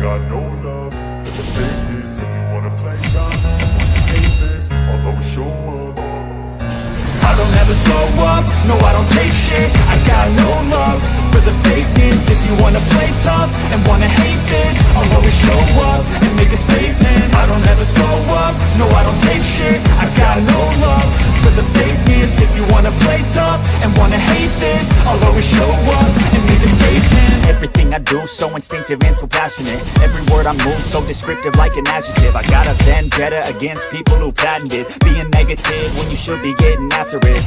got no love for the fakeness. If you wanna play tough and wanna hate this, I'll always show up. I don't ever slow up, no I don't take shit. I got no love for the fakeness. If you wanna play tough and wanna hate this, I'll always show up and make a statement. I don't ever slow up, no I don't take shit. I got no love for the fakeness. If you wanna play tough and wanna hate this, I'll always show up and make a statement. Everything I do so instinctive and so passionate. Every word I move so descriptive like an adjective. I got a vendetta against people who patented being negative when you should be getting after it.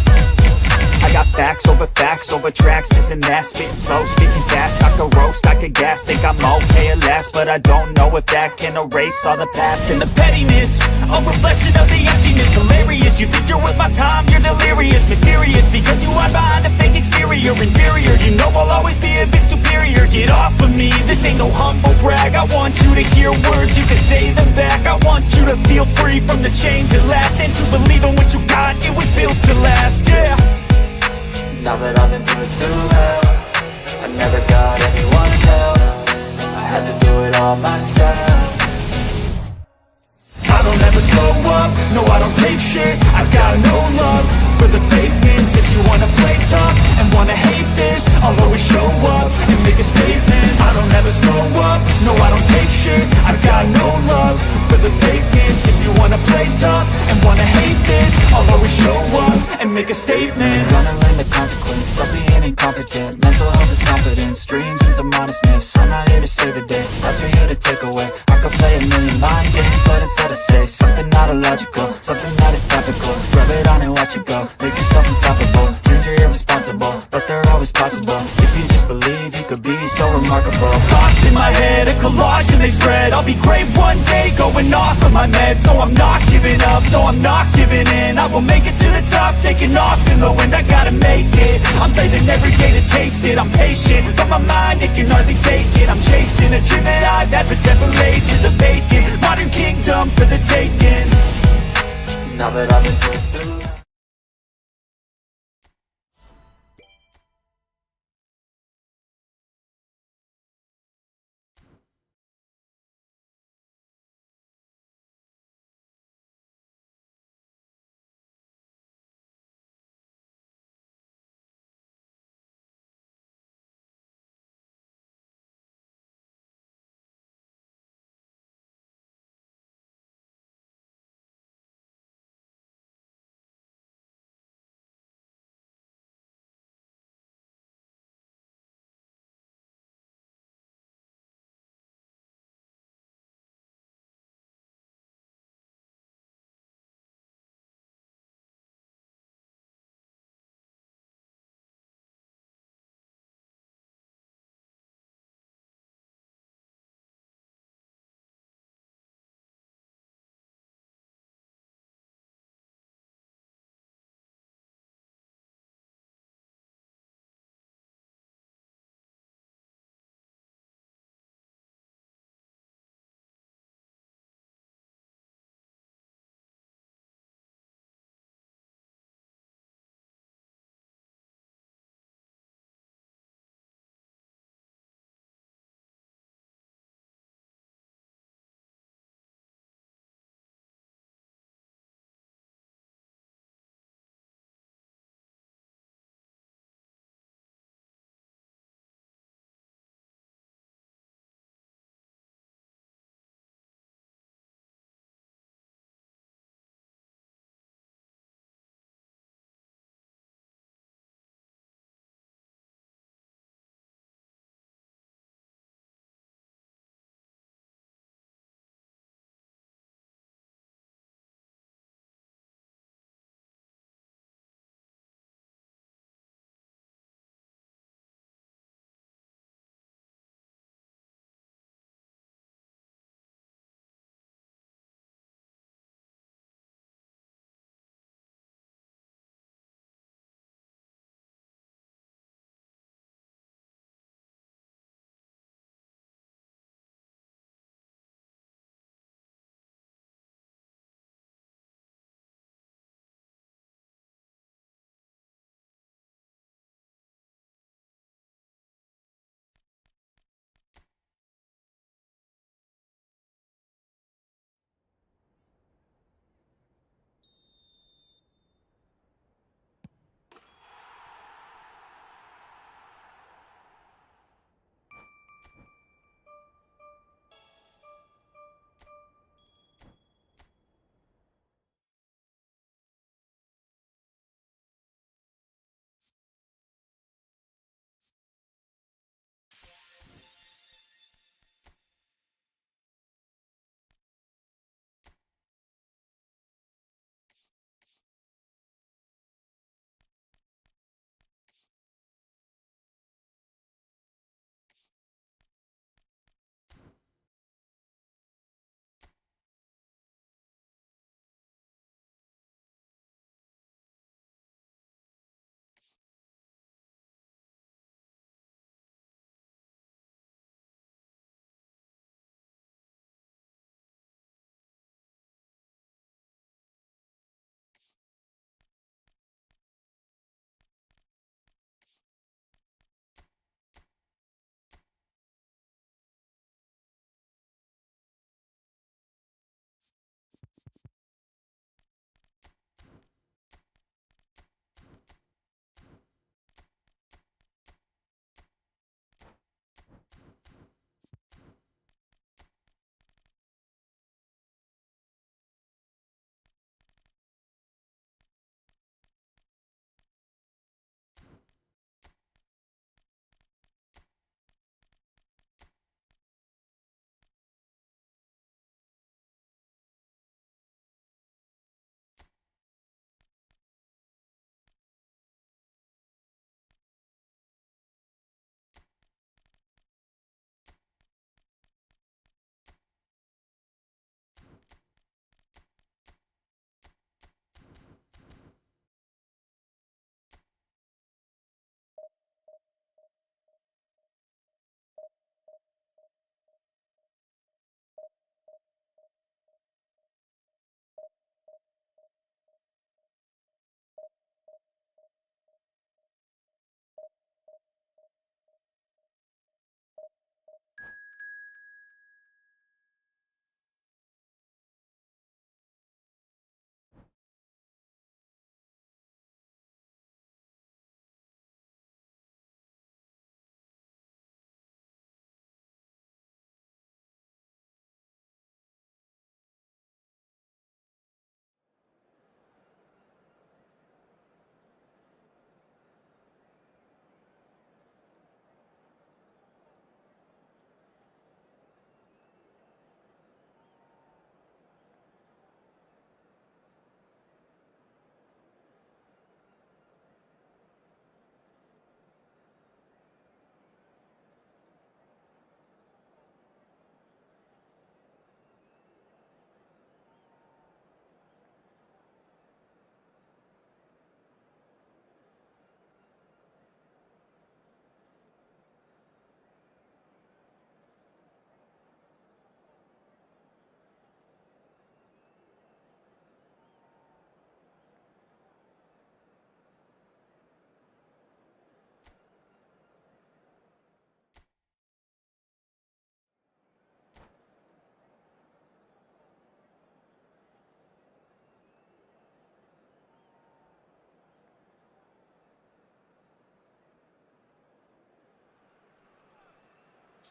I got facts over tracks, this and that. Spitting slow, speaking fast, I could roast, I could gas. Think I'm okay at last, but I don't know if that can erase all the past. And the pettiness, a reflection of the emptiness. Hilarious, you think you're worth my time, you're delirious. Mysterious, because you hide behind a fake exterior. Inferior, you know I'll always be a bit superior. Get off of me, this ain't no humble brag. I want you to hear words, you can say them back. I want you to feel free from the chains that last, and to believe in what you got, it was built to last, yeah. Now that I've been put through hell, I never got anyone's help. I had to do it all myself. I don't ever slow up, no I don't take shit. I got no love for the fakeness. If you wanna play tough and wanna hate this, I'll always show up and make a statement. I don't ever slow up, no I don't take shit. I got no love for the fakeness. If you wanna play tough and wanna hate this, I'll always show up and make a statement. Gonna learn the consequence of being incompetent. Mental health is confidence, dreams and some modestness. I'm not here to save the day, that's for you to take away. I could play a million mind games, but instead I say something not illogical, something that is topical. Rub it on and watch it go, make yourself unstoppable. Dreams are irresponsible, but they're always possible. If you just believe, you could be so remarkable. Thoughts in my head, a collage and they spread. I'll be great one day, going off of my meds. No, I'm not giving up, no, I'm not giving in. I will make it to the top, taking off in the wind. I gotta make it, I'm saving every day to taste it. I'm patient, but my mind, it can hardly take it. I'm chasing a dream that I've had for several ages. A vacant, modern kingdom for the taking. Now that I've been put through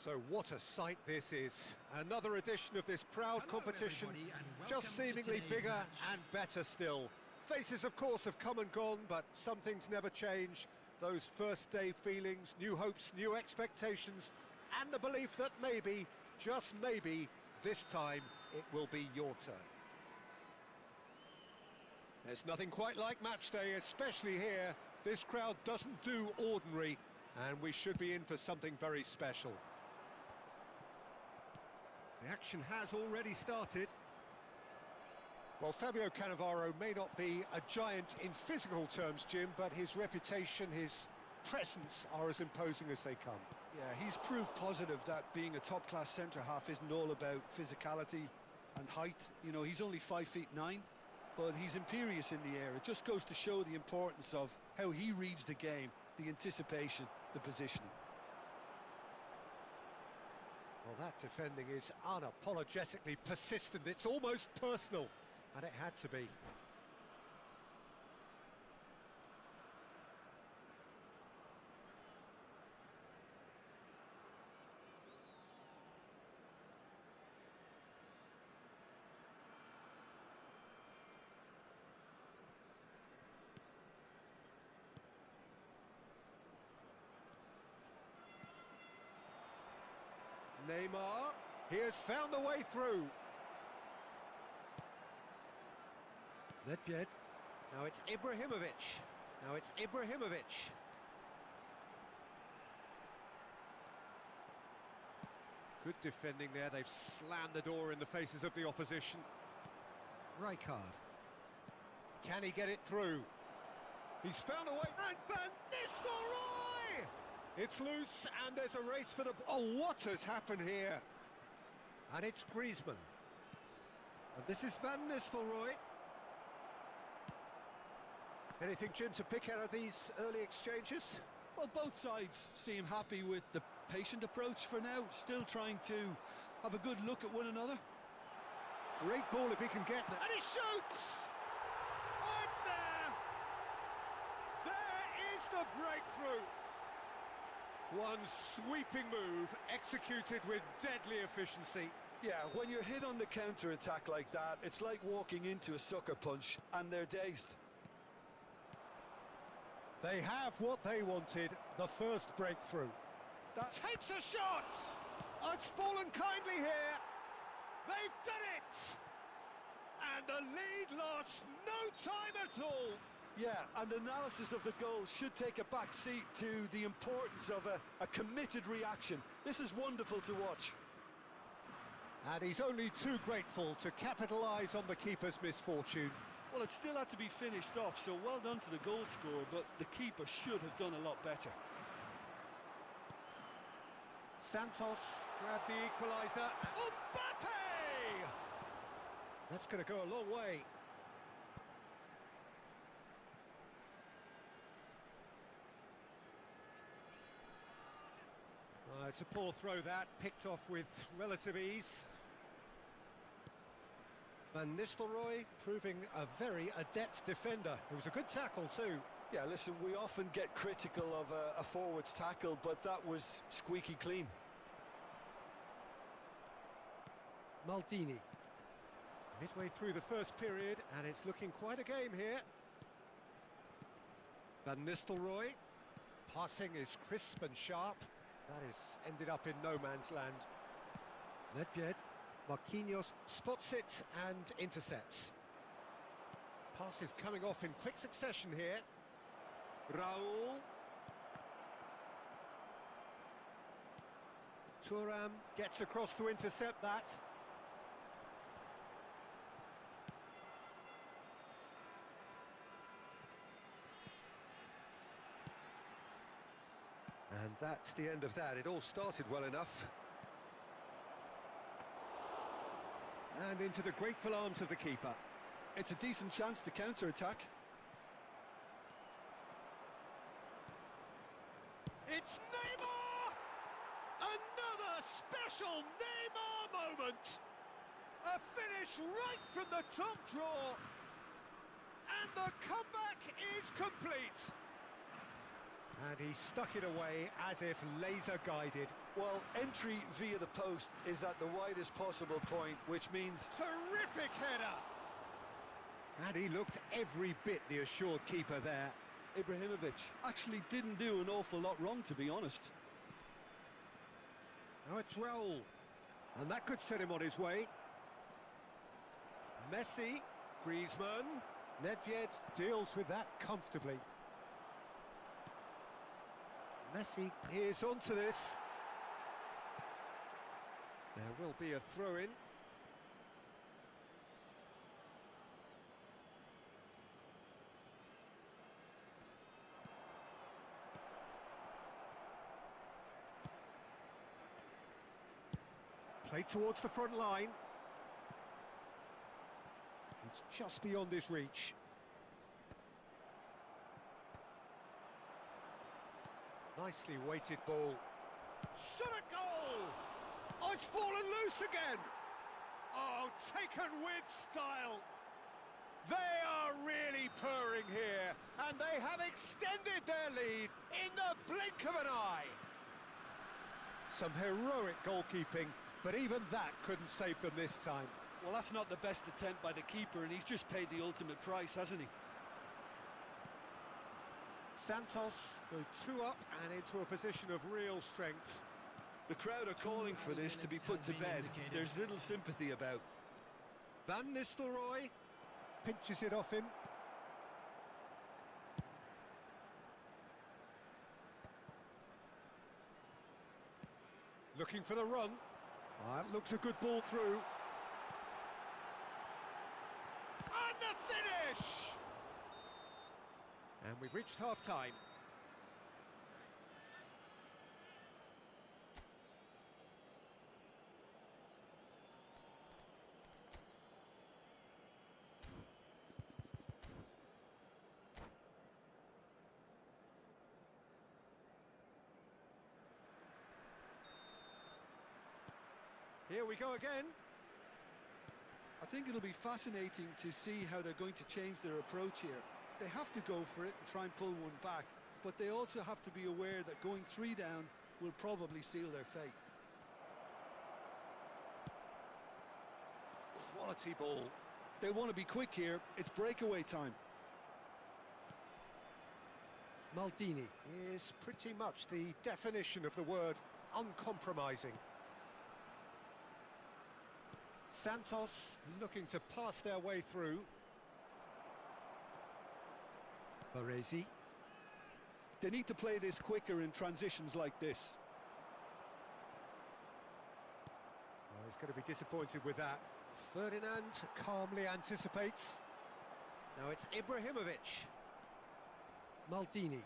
So what a sight this is. Another edition of this proud competition, just seemingly bigger and better still. Faces, of course, have come and gone, but some things never change. Those first day feelings, new hopes, new expectations, and the belief that maybe, just maybe, this time it will be your turn. There's nothing quite like match day, especially here. This crowd doesn't do ordinary, and we should be in for something very special. The action has already started. Well, Fabio Cannavaro may not be a giant in physical terms, Jim, but his reputation, his presence are as imposing as they come. Yeah, he's proof positive that being a top-class centre-half isn't all about physicality and height. You know, he's only 5'9", but he's imperious in the air. It just goes to show the importance of how he reads the game, the anticipation, the positioning. Well, that defending is unapologetically persistent. It's almost personal, and it had to be. Neymar, he has found the way through. Nedved. Now it's Ibrahimovic. Now it's Ibrahimovic. Good defending there. They've slammed the door in the faces of the opposition. Rijkaard. Can he get it through? He's found a way. And Van Nistelrooy! It's loose, and there's a race for the... Oh, what has happened here? And it's Griezmann. And this is Van Nistelrooy. Anything, Jim, to pick out of these early exchanges? Well, both sides seem happy with the patient approach for now, still trying to have a good look at one another. Great ball if he can get there. And he shoots! Oh, it's there! There is the breakthrough! One sweeping move, executed with deadly efficiency. Yeah, when you're hit on the counter-attack like that, it's like walking into a sucker punch, and they're dazed. They have what they wanted, the first breakthrough. That takes a shot! Oh, it's fallen kindly here. They've done it! And the lead lost no time at all. Yeah, and analysis of the goal should take a back seat to the importance of a committed reaction. This is wonderful to watch. And he's only too grateful to capitalise on the keeper's misfortune. Well, it still had to be finished off, so well done to the goal scorer, but the keeper should have done a lot better. Santos grabbed the equaliser. Mbappe! That's going to go a long way. It's a poor throw that, picked off with relative ease. Van Nistelrooy proving a very adept defender. It was a good tackle too. Yeah, listen, we often get critical of a forward's tackle, but that was squeaky clean. Maldini. Midway through the first period, and it's looking quite a game here. Van Nistelrooy. Passing is crisp and sharp. That is ended up in no man's land. Nedved. Marquinhos spots it and intercepts. Pass is coming off in quick succession here. Raul. Thuram gets across to intercept that. And that's the end of that. It all started well enough. And into the grateful arms of the keeper. It's a decent chance to counter-attack. It's Neymar! Another special Neymar moment! A finish right from the top draw! And the comeback is complete! And he stuck it away as if laser-guided. Well, entry via the post is at the widest possible point, which means... Terrific header! And he looked every bit the assured keeper there. Ibrahimovic actually didn't do an awful lot wrong, to be honest. Now it's Raul. And that could set him on his way. Messi, Griezmann, Nedved deals with that comfortably. Messi is onto this. There will be a throw-in. Played towards the front line. It's just beyond his reach. Nicely weighted ball. Shot a goal! Oh, it's fallen loose again! Oh, taken with style. They are really purring here, and they have extended their lead in the blink of an eye. Some heroic goalkeeping, but even that couldn't save them this time. Well, that's not the best attempt by the keeper, and he's just paid the ultimate price, hasn't he? Santos go 2 up and into a position of real strength. The crowd are calling for this to be put to bed. There's little sympathy about. Van Nistelrooy pinches it off him. Looking for the run. That looks a good ball through. And the finish! And we've reached half-time. Here we go again. I think it'll be fascinating to see how they're going to change their approach here. They have to go for it and try and pull one back, but they also have to be aware that going 3 down will probably seal their fate. Quality ball. They want to be quick here. It's breakaway time. Maldini is pretty much the definition of the word uncompromising. Santos looking to pass their way through. Baresi. They need to play this quicker in transitions like this. Oh, he's going to be disappointed with that. Ferdinand calmly anticipates. Now it's Ibrahimovic. Maldini.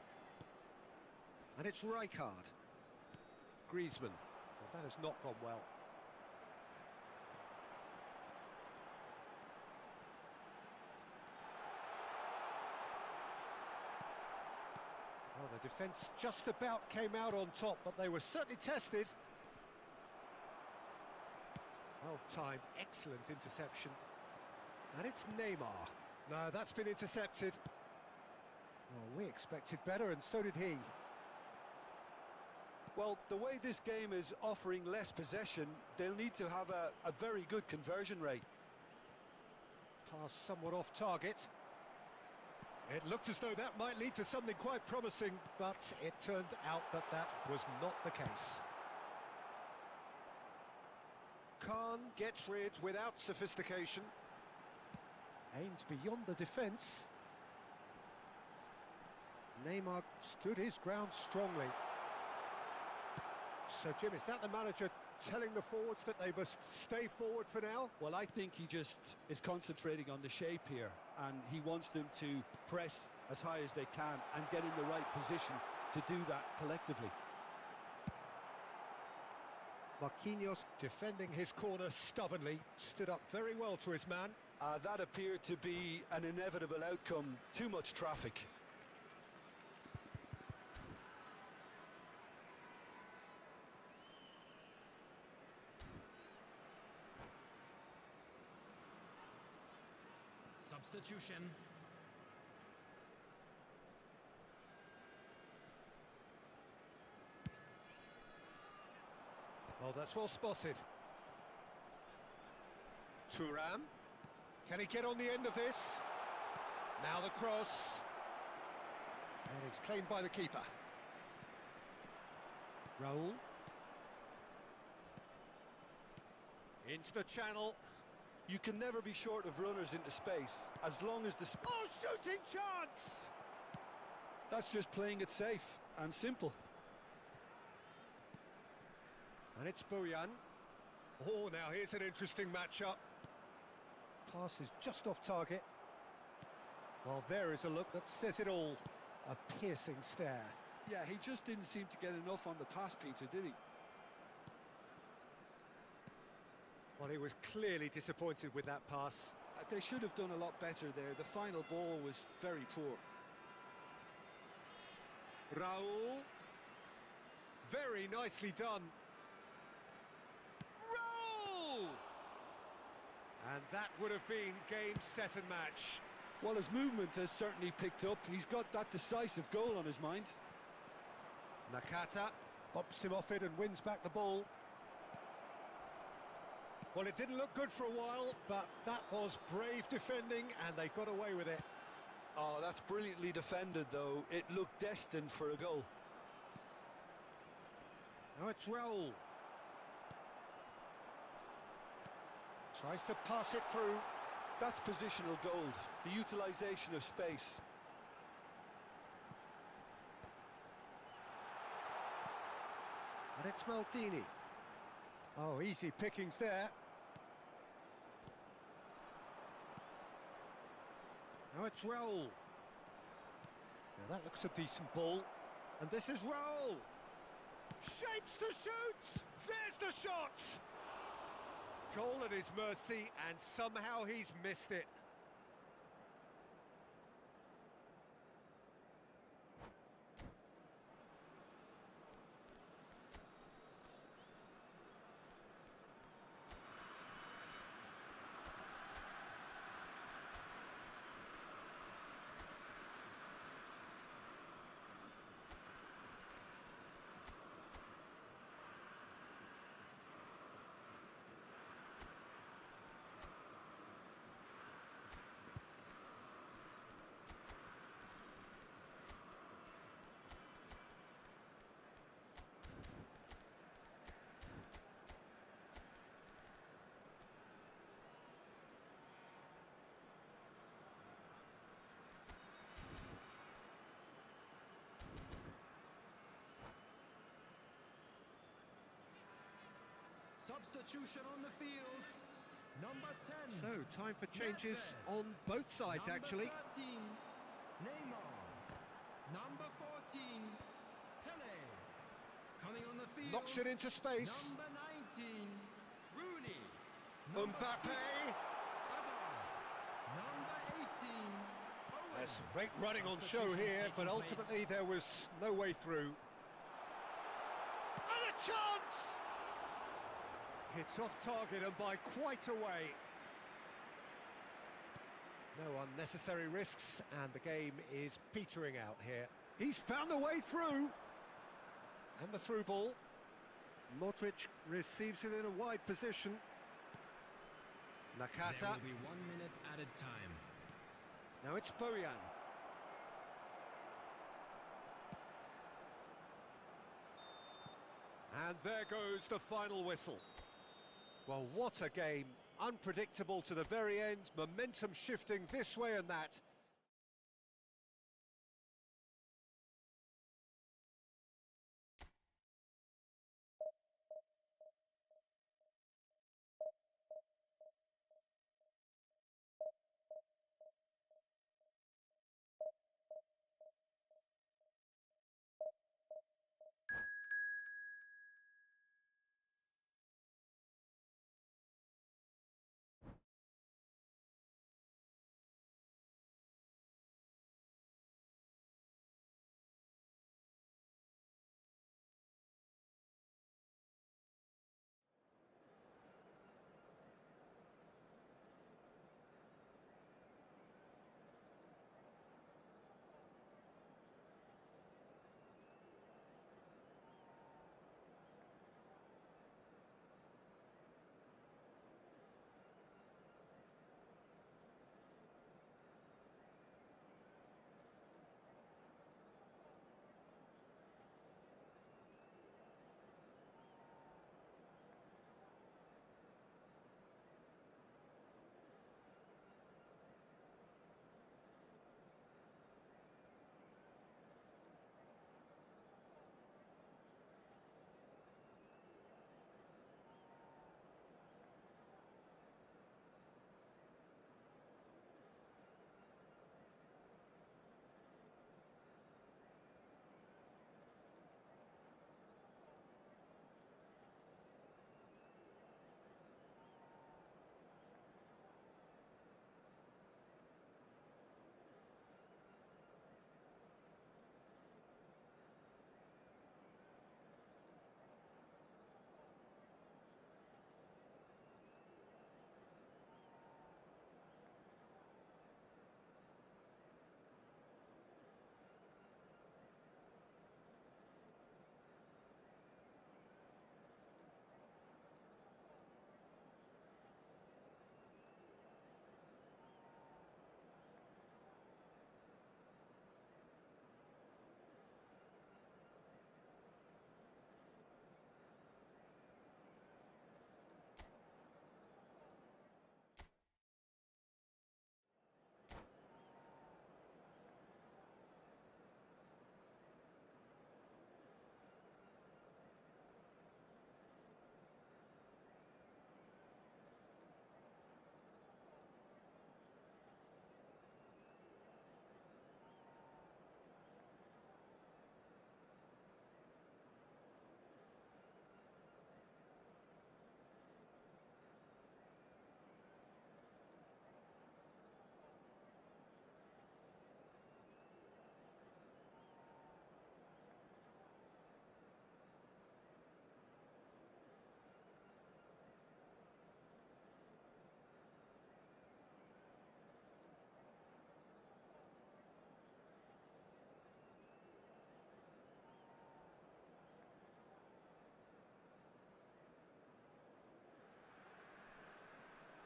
And it's Rijkaard. Griezmann. Well, that has not gone well. Well, the defence just about came out on top, but they were certainly tested. Well timed, excellent interception. And it's Neymar. No, that's been intercepted. Well, we expected better, and so did he. Well, the way this game is offering less possession, they'll need to have a very good conversion rate. Pass somewhat off target. It looked as though that might lead to something quite promising, but it turned out that that was not the case. Khan gets rid without sophistication. Aimed beyond the defence. Neymar stood his ground strongly. So, Jim, is that the manager telling the forwards that they must stay forward for now? Well, I think he just is concentrating on the shape here, and he wants them to press as high as they can and get in the right position to do that collectively. Marquinhos, defending his corner stubbornly, stood up very well to his man. That appeared to be an inevitable outcome. Too much traffic. Substitution. Oh, that's well spotted. Thuram. Can he get on the end of this? Now the cross. And it's claimed by the keeper. Raul. Into the channel. You can never be short of runners into space, as long as the... Oh, shooting chance! That's just playing it safe and simple. And it's Bojan. Oh, now here's an interesting matchup. Pass is just off target. Well, there is a look that says it all. A piercing stare. Yeah, he just didn't seem to get enough on the pass, Peter, did he? Well, he was clearly disappointed with that pass. They should have done a lot better there. The final ball was very poor. Raul. Very nicely done. Raul! And that would have been game, set and match. Well, his movement has certainly picked up. He's got that decisive goal on his mind. Nakata bumps him off it and wins back the ball. Well, it didn't look good for a while, but that was brave defending and they got away with it. Oh, that's brilliantly defended, though. It looked destined for a goal. Now it's Raul. Tries to pass it through. That's positional gold, the utilisation of space. And it's Maldini. Oh, easy pickings there. Now it's Raul. Now that looks a decent ball. And this is Raul. Shapes to shoot! There's the shot! Goal at his mercy, and somehow he's missed it. Substitution on the field. Number 10. So, time for changes on both sides, actually. Number 13, Neymar. Number 14, Pele. Coming on the field. Knocks it into space. Number 19, Rooney. Number Mbappe. 6, Hazard. Number 18, Owen. There's some great running on show here, but ultimately there was no way through. And a chance! It's off target and by quite a way. No unnecessary risks, and the game is petering out here. He's found a way through. And the through ball. Modric receives it in a wide position. Nakata. There will be 1 minute added time. Now it's Bojan. And there goes the final whistle. Well, what a game. Unpredictable to the very end, momentum shifting this way and that.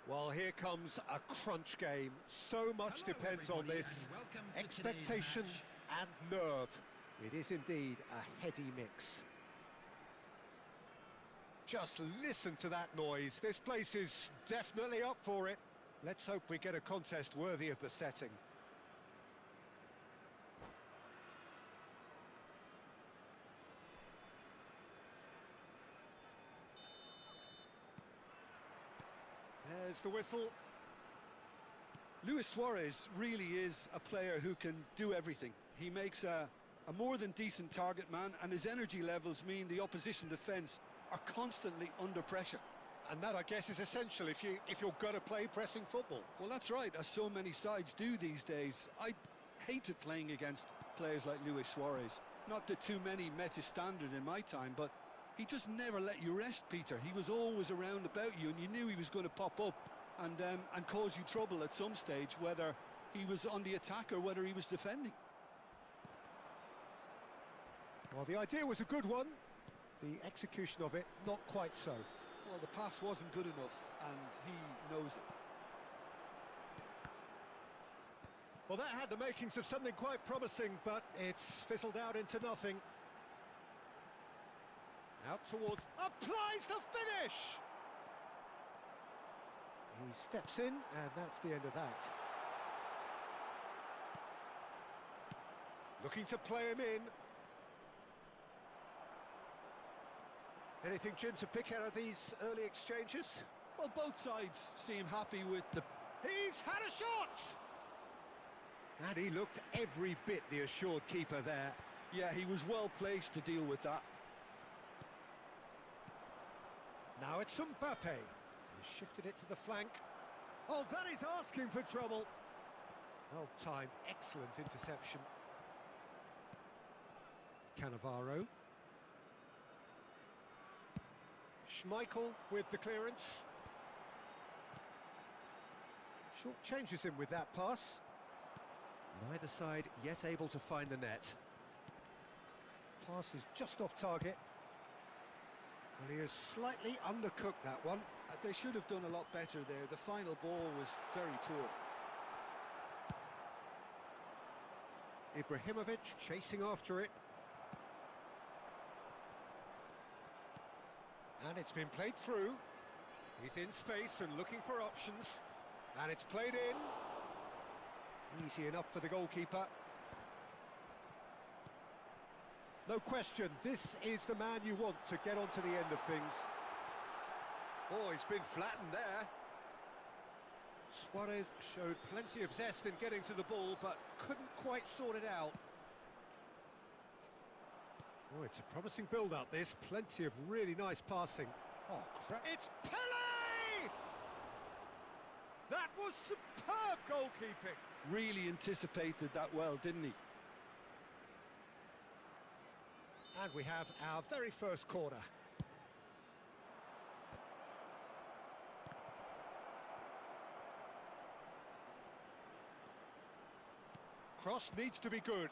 Well, here comes a crunch game. So much Hello, depends on everybody, this. and welcome to Expectation today's and nerve. It is indeed a heady mix. Just listen to that noise. This place is definitely up for it. Let's hope we get a contest worthy of the setting. There's the whistle. Luis Suarez really is a player who can do everything. He makes a more than decent target man, and his energy levels mean the opposition defence are constantly under pressure. And that, I guess, is essential if you're going to play pressing football. Well, that's right, as so many sides do these days. I hated playing against players like Luis Suarez. Not that too many met his standard in my time, but he just never let you rest, Peter. He was always around about you, and you knew he was going to pop up and cause you trouble at some stage, whether he was on the attack or whether he was defending. Well, the idea was a good one. The execution of it, not quite so. Well, the pass wasn't good enough, and he knows it. Well, that had the makings of something quite promising, but it's fizzled out into nothing. Out towards... applies the finish! He steps in, and that's the end of that. Looking to play him in. Anything, Jim, to pick out of these early exchanges? Well, both sides seem happy with the... He's had a shot! And he looked every bit the assured keeper there. Yeah, he was well placed to deal with that. Now it's Mbappe. He shifted it to the flank. Oh, that is asking for trouble. Well timed, excellent interception. Cannavaro. Schmeichel with the clearance. Short changes him with that pass. Neither side yet able to find the net. Pass is just off target. Well, he has slightly undercooked that one. They should have done a lot better there. The final ball was very poor. Ibrahimovic chasing after it. And it's been played through. He's in space and looking for options. And it's played in. Easy enough for the goalkeeper. No question, this is the man you want to get onto the end of things. Oh, he's been flattened there. Suarez showed plenty of zest in getting to the ball, but couldn't quite sort it out. Oh, it's a promising build-up, this. Plenty of really nice passing. Oh, crap. It's Pele! That was superb goalkeeping. Really anticipated that well, didn't he? And we have our very first corner. Cross needs to be good.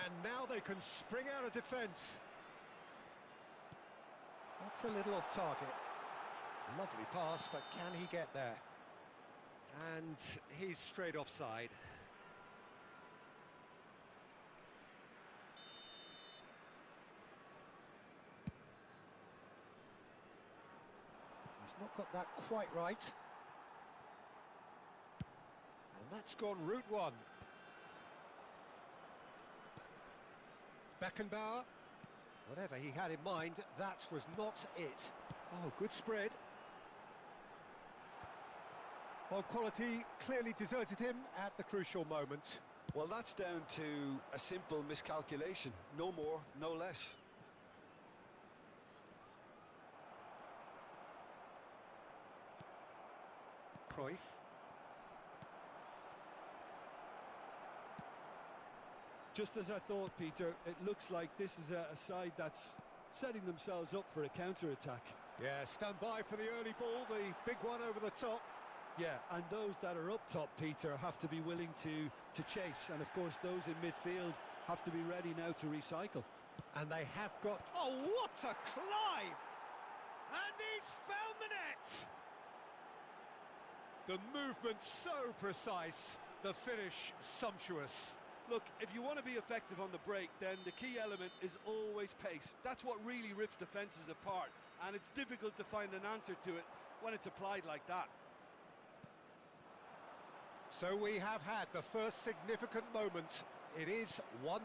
And now they can spring out of defence. That's a little off target. Lovely pass, but can he get there? And he's straight offside. He's not got that quite right. And that's gone route one. Beckenbauer. Whatever he had in mind, that was not it. Oh, good spread. Well, quality clearly deserted him at the crucial moment. Well, that's down to a simple miscalculation. No more, no less. Cruyff. Just as I thought, Peter, it looks like this is a side that's setting themselves up for a counter-attack. Yeah, stand by for the early ball, the big one over the top. Yeah, and those that are up top, Peter, have to be willing to chase. And, of course, those in midfield have to be ready now to recycle. And they have got... Oh, what a climb! And he's found the net! The movement so precise, the finish sumptuous. Look, if you want to be effective on the break, then the key element is always pace. That's what really rips defences apart, and it's difficult to find an answer to it when it's applied like that. So we have had the first significant moment. It is 1-0.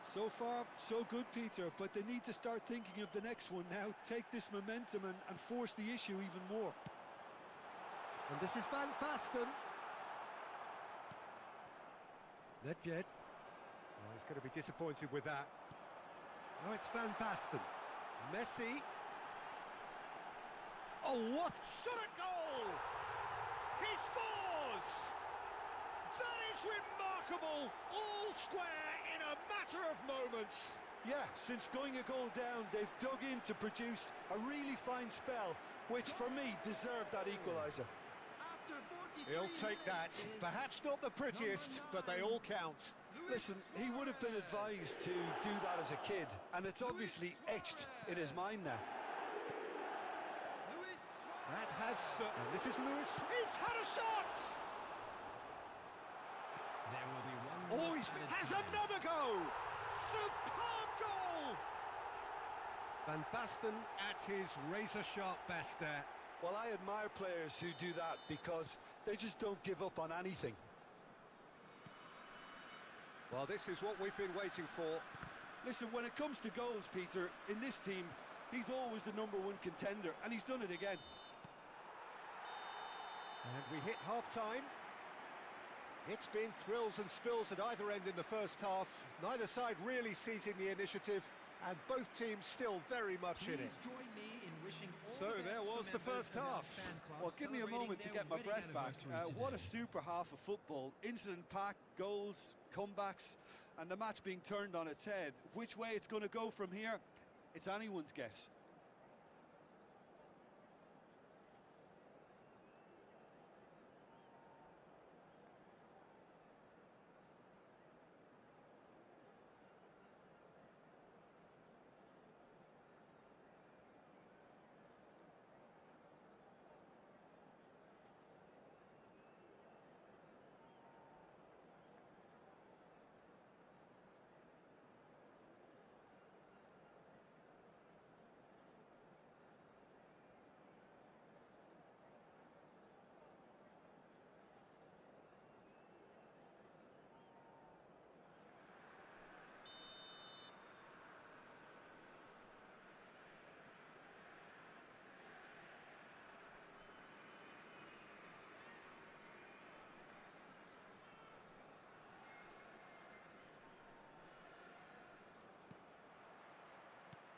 So far, so good, Peter, but they need to start thinking of the next one now. Take this momentum and force the issue even more. And this is Van Basten. Nedved. Oh, he's going to be disappointed with that. Oh, it's Van Basten. Messi. Oh, what? Shot at goal! He scores! That is remarkable! All square in a matter of moments. Yeah, since going a goal down, they've dug in to produce a really fine spell, which for me deserved that equaliser. After 43 He'll take that. minutes is Perhaps not the prettiest, but they all count. Listen, he would have been advised to do that as a kid, and it's obviously etched in his mind now. Luis That has... and this is Lewis. He's had a shot! There will be one Oh, more he added has time. another go! Superb goal! Van Basten at his razor-sharp best there. Well, I admire players who do that because they just don't give up on anything. Well, this is what we've been waiting for. Listen, when it comes to goals, Peter, in this team, he's always the #1 contender, and he's done it again. And we hit half-time. It's been thrills and spills at either end in the first half. Neither side really seizing the initiative, and both teams still very much in it. Please join me in wishing all So the best there to was the members first of our half. fan club Well, give me a moment to celebrating get my their breath wedding back. anniversary What a today. super half of football. Incident-packed, goals, comebacks, and the match being turned on its head. Which way it's going to go from here, it's anyone's guess.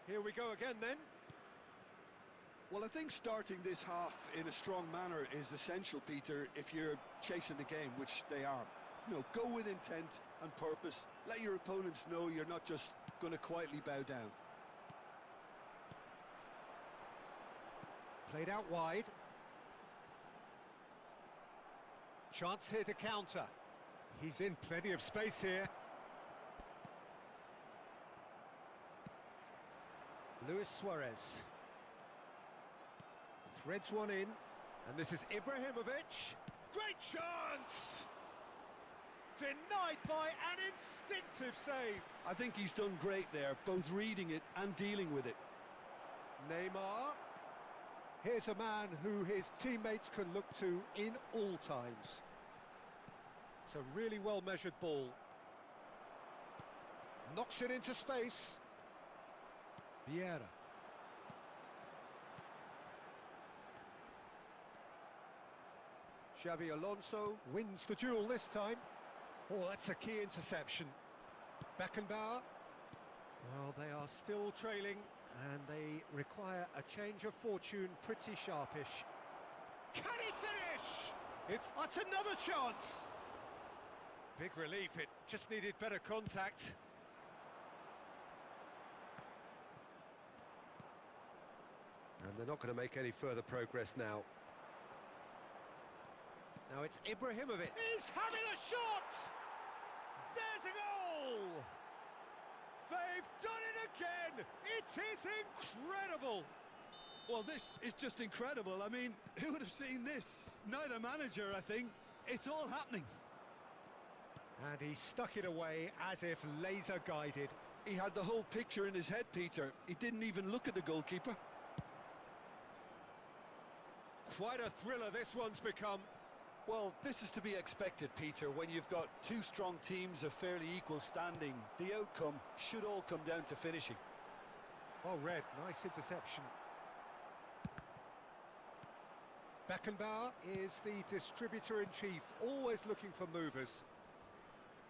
Here we go again then. Well, I think starting this half in a strong manner is essential, Peter, if you're chasing the game, which they are. You know, go with intent and purpose. Let your opponents know you're not just going to quietly bow down. Played out wide. Chance here to counter. He's in plenty of space here. Luis Suarez. Threads one in. And this is Ibrahimovic. Great chance! Denied by an instinctive save. I think he's done great there, both reading it and dealing with it. Neymar. Here's a man who his teammates can look to in all times. It's a really well-measured ball. Knocks it into space. Vieira. Xabi Alonso wins the duel this time. Oh, that's a key interception. Beckenbauer. Well, they are still trailing, and they require a change of fortune pretty sharpish. Can he finish? That's another chance. Big relief, it just needed better contact. And they're not going to make any further progress now. Now it's Ibrahimovic. He's having a shot! There's a goal! They've done it again! It is incredible! Well, this is just incredible. I mean, who would have seen this? Neither manager, I think. It's all happening. And he stuck it away as if laser guided. He had the whole picture in his head, Peter. He didn't even look at the goalkeeper. Quite a thriller this one's become. Well, this is to be expected, Peter. When you've got two strong teams of fairly equal standing, the outcome should all come down to finishing. Well read, nice interception. Beckenbauer is the distributor-in-chief, always looking for movers.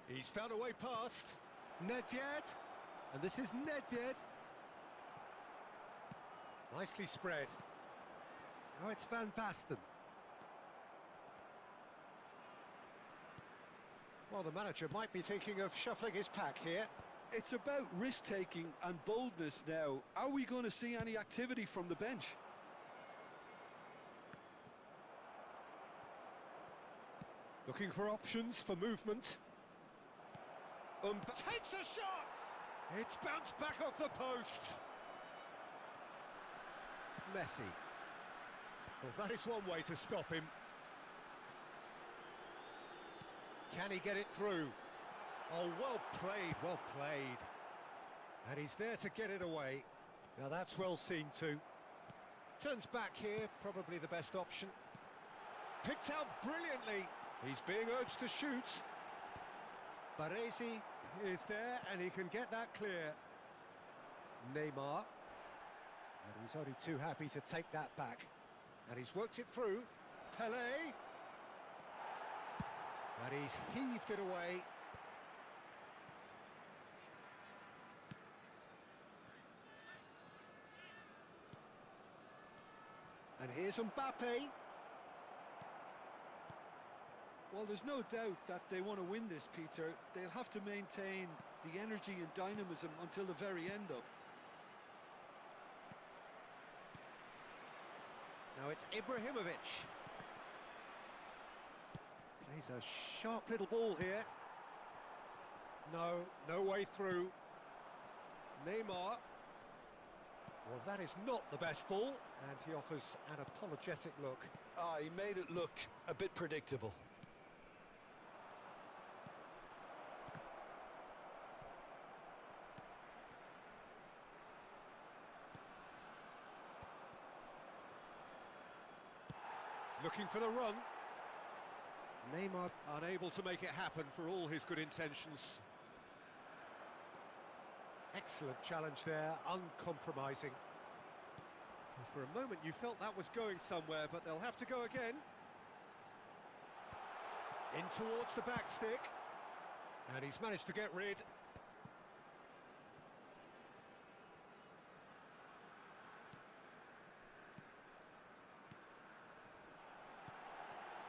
He's found a way past. Nedved. And this is Nedved. Nicely spread. Now it's Van Basten. Well, the manager might be thinking of shuffling his pack here. It's about risk-taking and boldness now. Are we going to see any activity from the bench? Looking for options for movement. Takes a shot! It's bounced back off the post. Messi. Well, that is one way to stop him. Can he get it through? Oh, well played, well played. And he's there to get it away. Now that's well seen too. Turns back here, probably the best option. Picked out brilliantly. He's being urged to shoot. Baresi is there and he can get that clear. Neymar. And he's only too happy to take that back. And he's worked it through. Pelé. And he's heaved it away. And here's Mbappe. Well, there's no doubt that they want to win this, Peter. They'll have to maintain the energy and dynamism until the very end, though. Now it's Ibrahimovic. Plays a sharp little ball here. No way through. Neymar. Well, that is not the best ball, and he offers an apologetic look. Ah, he made it look a bit predictable. Looking for the run. Neymar unable to make it happen for all his good intentions. Excellent challenge there, uncompromising. Well, for a moment you felt that was going somewhere, but they'll have to go again. In towards the back stick. And he's managed to get rid.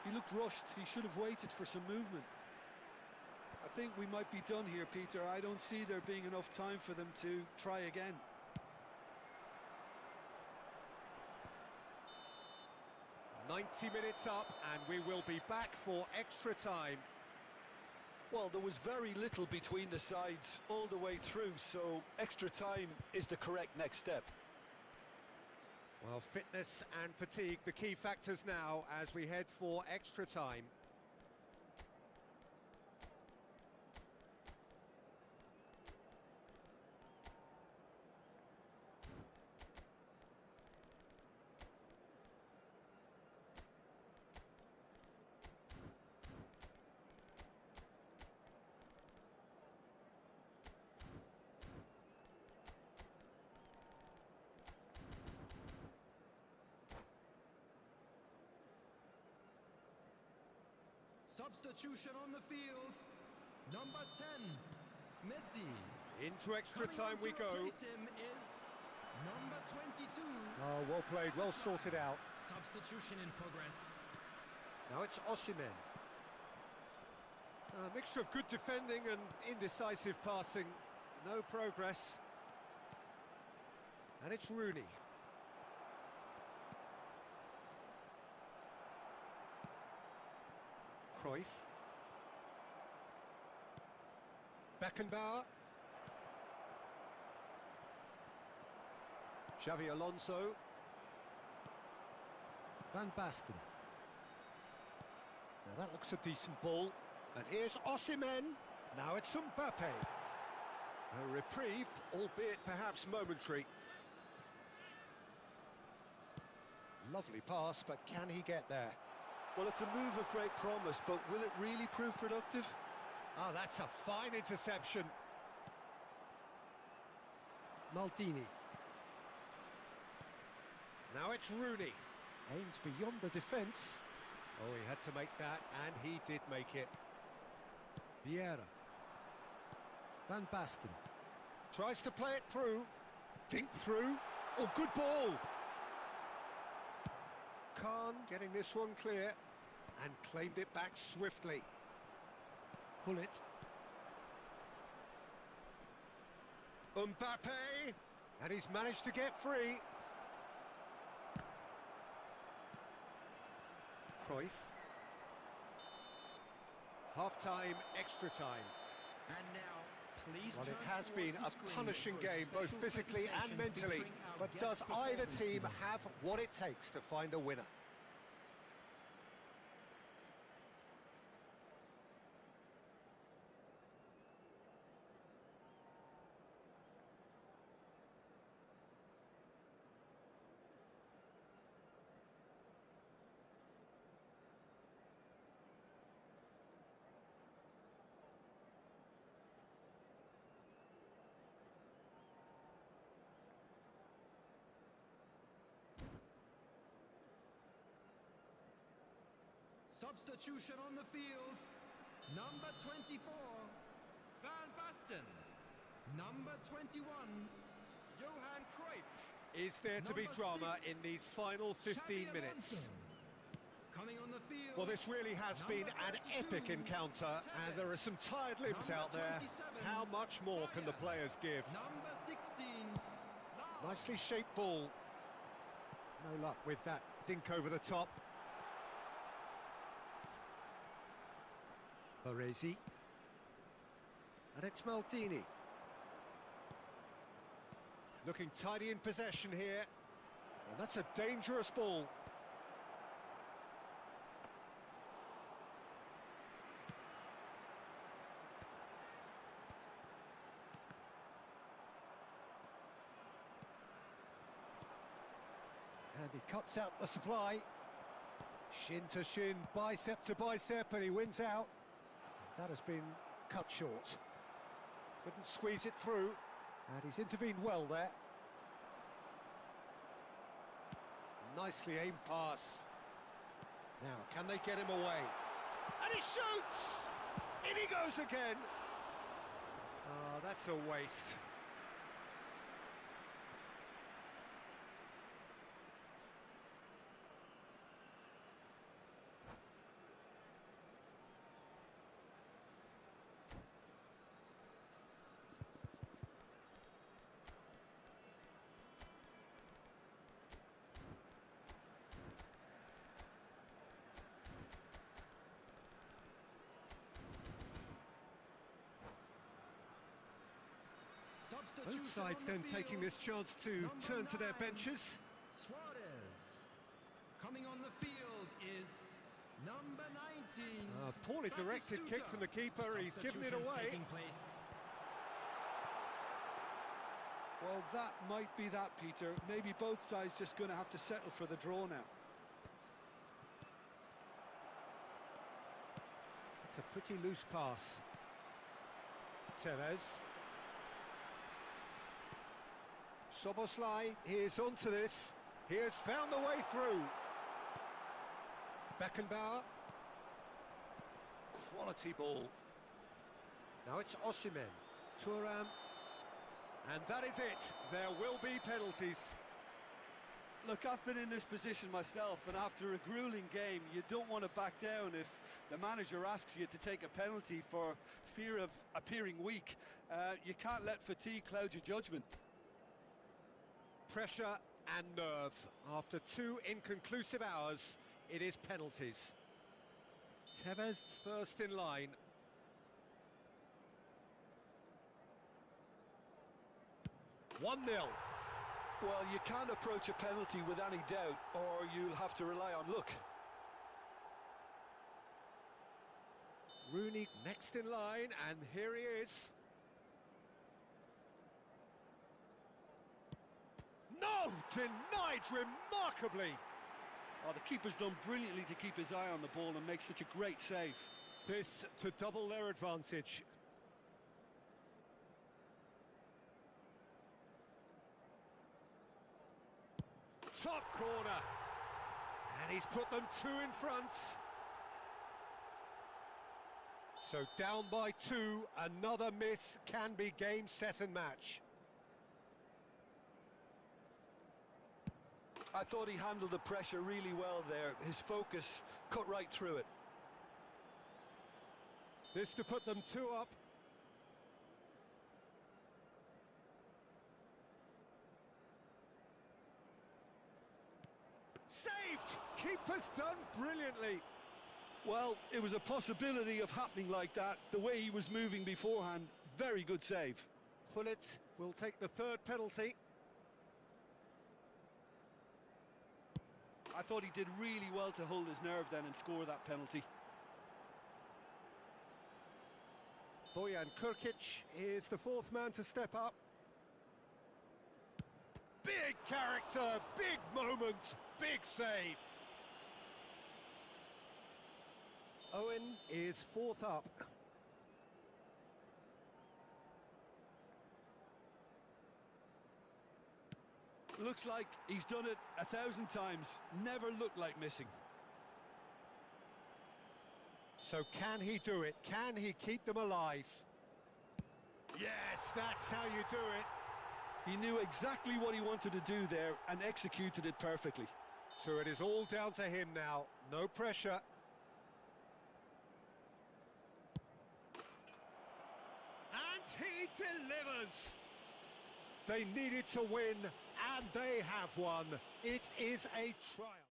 He looked rushed. He should have waited for some movement. I think we might be done here, Peter. I don't see there being enough time for them to try again. "90 minutes up, and we will be back for extra time." Well, there was very little between the sides all the way through, so extra time is the correct next step. Well, fitness and fatigue, the key factors now as we head for extra time. Substitution on the field. Number 10, Messi. Into extra Coming time on to we go. replace him is number 22. Oh, well played, well sorted out. Substitution in progress. Now it's Osimhen. A mixture of good defending and indecisive passing. No progress. And it's Rooney. Cruyff. Beckenbauer. Xavi Alonso. Van Basten. Now that looks a decent ball. And here's Osimhen. Now it's Mbappe. A reprieve, albeit perhaps momentary. Lovely pass, but can he get there? Well, it's a move of great promise, but will it really prove productive? Oh, that's a fine interception. Maldini. Now it's Rooney. Aims beyond the defence. Oh, he had to make that, and he did make it. Vieira. Van Basten. Tries to play it through. Dink through. Oh, good ball. Khan getting this one clear. And claimed it back swiftly. Hullet. Mbappe. And he's managed to get free. Cruyff. Half-time, extra time. And now, please. Well, it has been a punishing game, both physically and mentally. But does either team have what it takes to find a winner? Substitution on the field. Number 24, Van Basten. Number 21, Johan Cruyff. Is there to be Number drama 6, in these final 15 Xabi minutes? Alonso. Coming on the field. Well, this really has been an epic encounter, and there are some tired limbs out there. How much more can the players give? Number 16, Lars. Nicely shaped ball. No luck with that dink over the top. Baresi. And it's Maldini. Looking tidy in possession here. And that's a dangerous ball. And he cuts out the supply. Shin to shin, bicep to bicep, and he wins out. That has been cut short. Couldn't squeeze it through, and he's intervened well there. Nicely aimed pass. Now, can they get him away? And he shoots! In he goes again! Oh, that's a waste. Both sides then taking this chance to turn to their benches. Suarez. Coming on the field is number 19. Poorly directed kick from the keeper, he's given it Substitutions away. taking place. Well, that might be that, Peter. Maybe both sides just going to have to settle for the draw now. It's a pretty loose pass. Tevez. Soboslai, here's onto this. He has found the way through. Beckenbauer. Quality ball. Now it's Osimhen. Thuram. And that is it. There will be penalties. Look, I've been in this position myself, and after a grueling game, you don't want to back down if the manager asks you to take a penalty for fear of appearing weak. You can't let fatigue cloud your judgment. Pressure and nerve. After 2 inconclusive hours, it is penalties. Tevez first in line. One 0. Well, you can't approach a penalty with any doubt, or you'll have to rely on luck. Rooney next in line, and here he is. No! Denied remarkably! Oh, the keeper's done brilliantly to keep his eye on the ball and make such a great save. This to double their advantage. Top corner! And he's put them two in front. So down by two, another miss can be game, set and match. I thought he handled the pressure really well there. His focus cut right through it. This to put them two up. Saved! Keeper's done brilliantly. Well, it was a possibility of happening like that. The way he was moving beforehand, very good save. Pullet will take the third penalty. I thought he did really well to hold his nerve then and score that penalty. Bojan Kurkic is the fourth man to step up. Big character, big moment, big save. Owen is fourth up. Looks like he's done it 1,000 times. Never looked like missing. So can he do it? Can he keep them alive? Yes, that's how you do it. He knew exactly what he wanted to do there and executed it perfectly. So it is all down to him now. No pressure. And he delivers. They needed to win, and they have won. It is a triumph.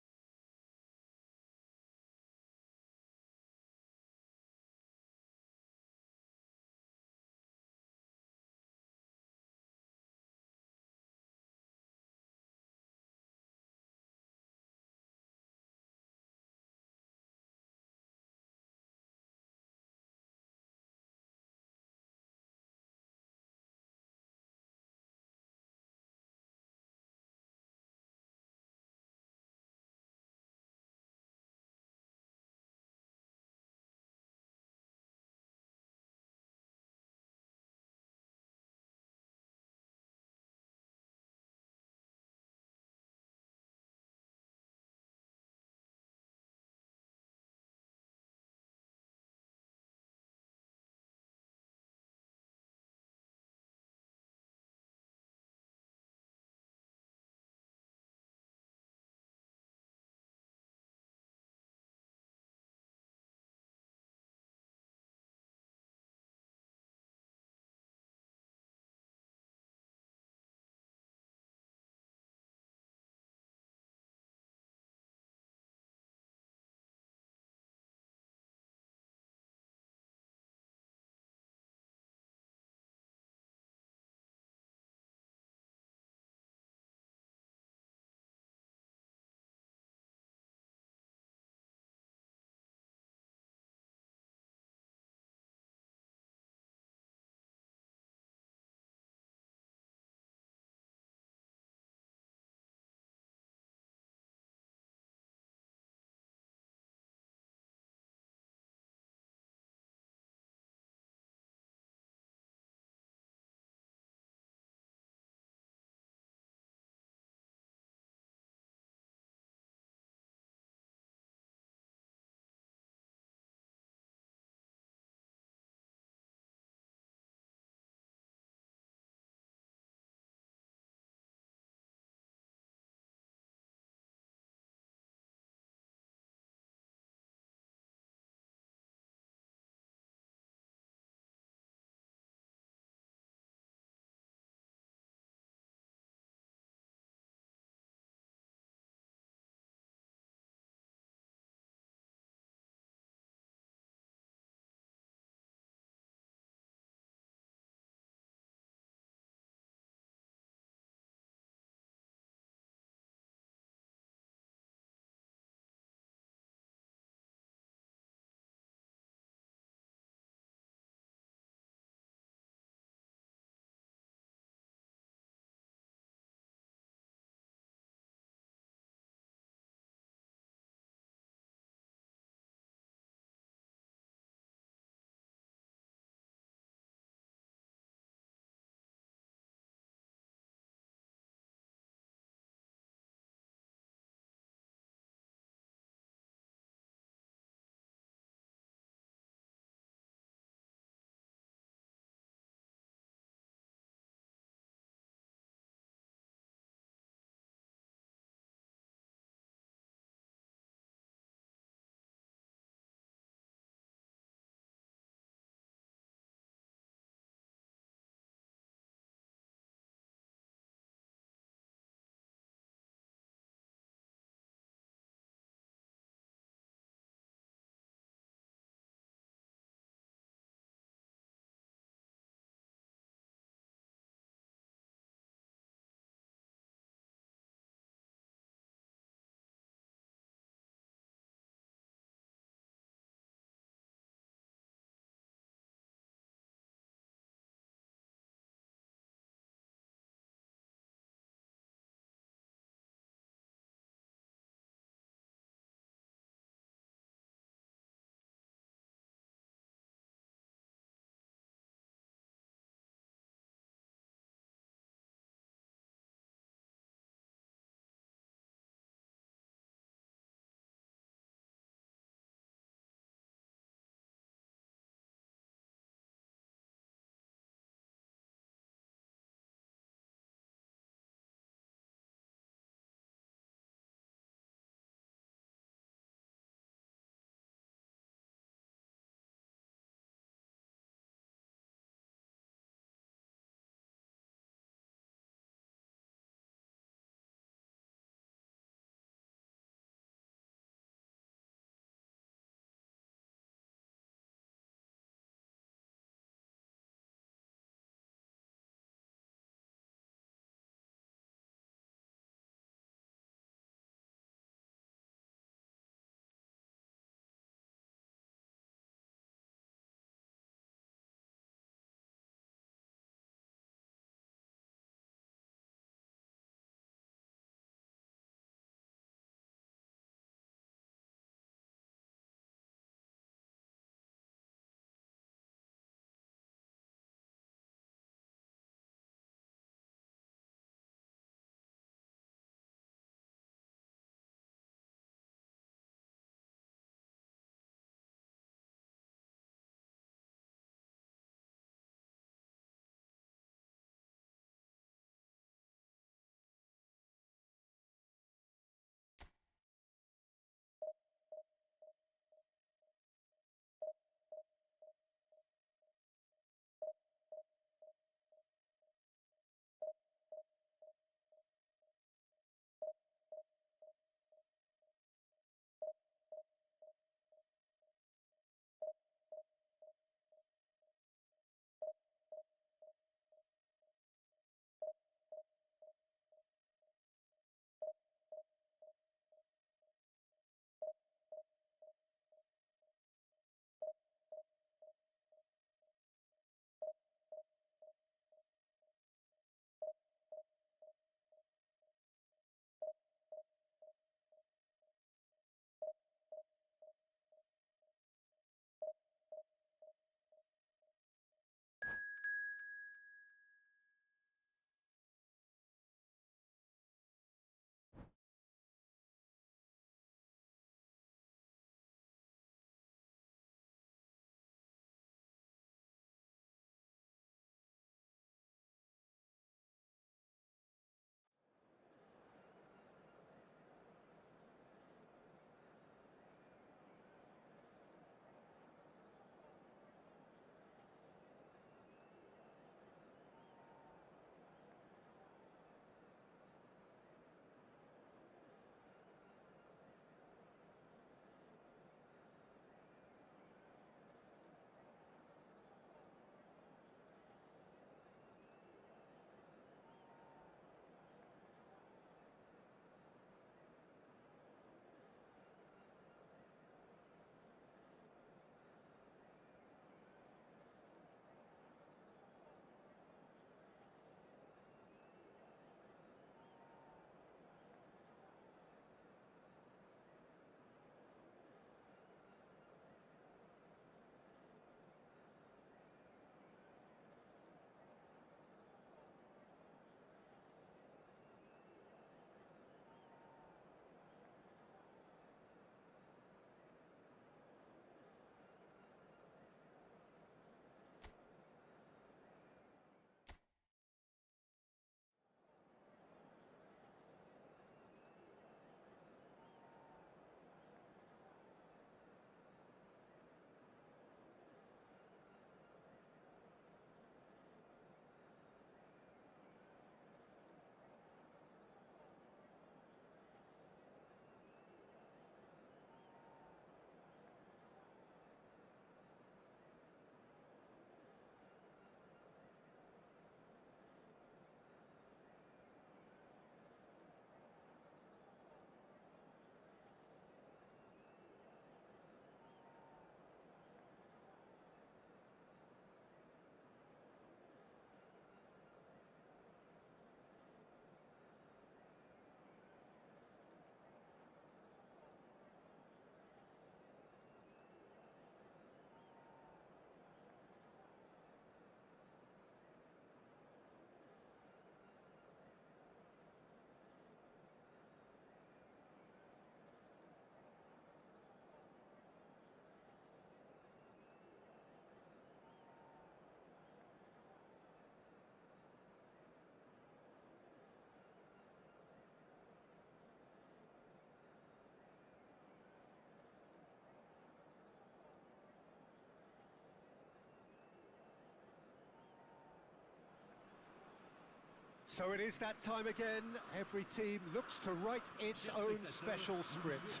So it is that time again. Every team looks to write its own special script.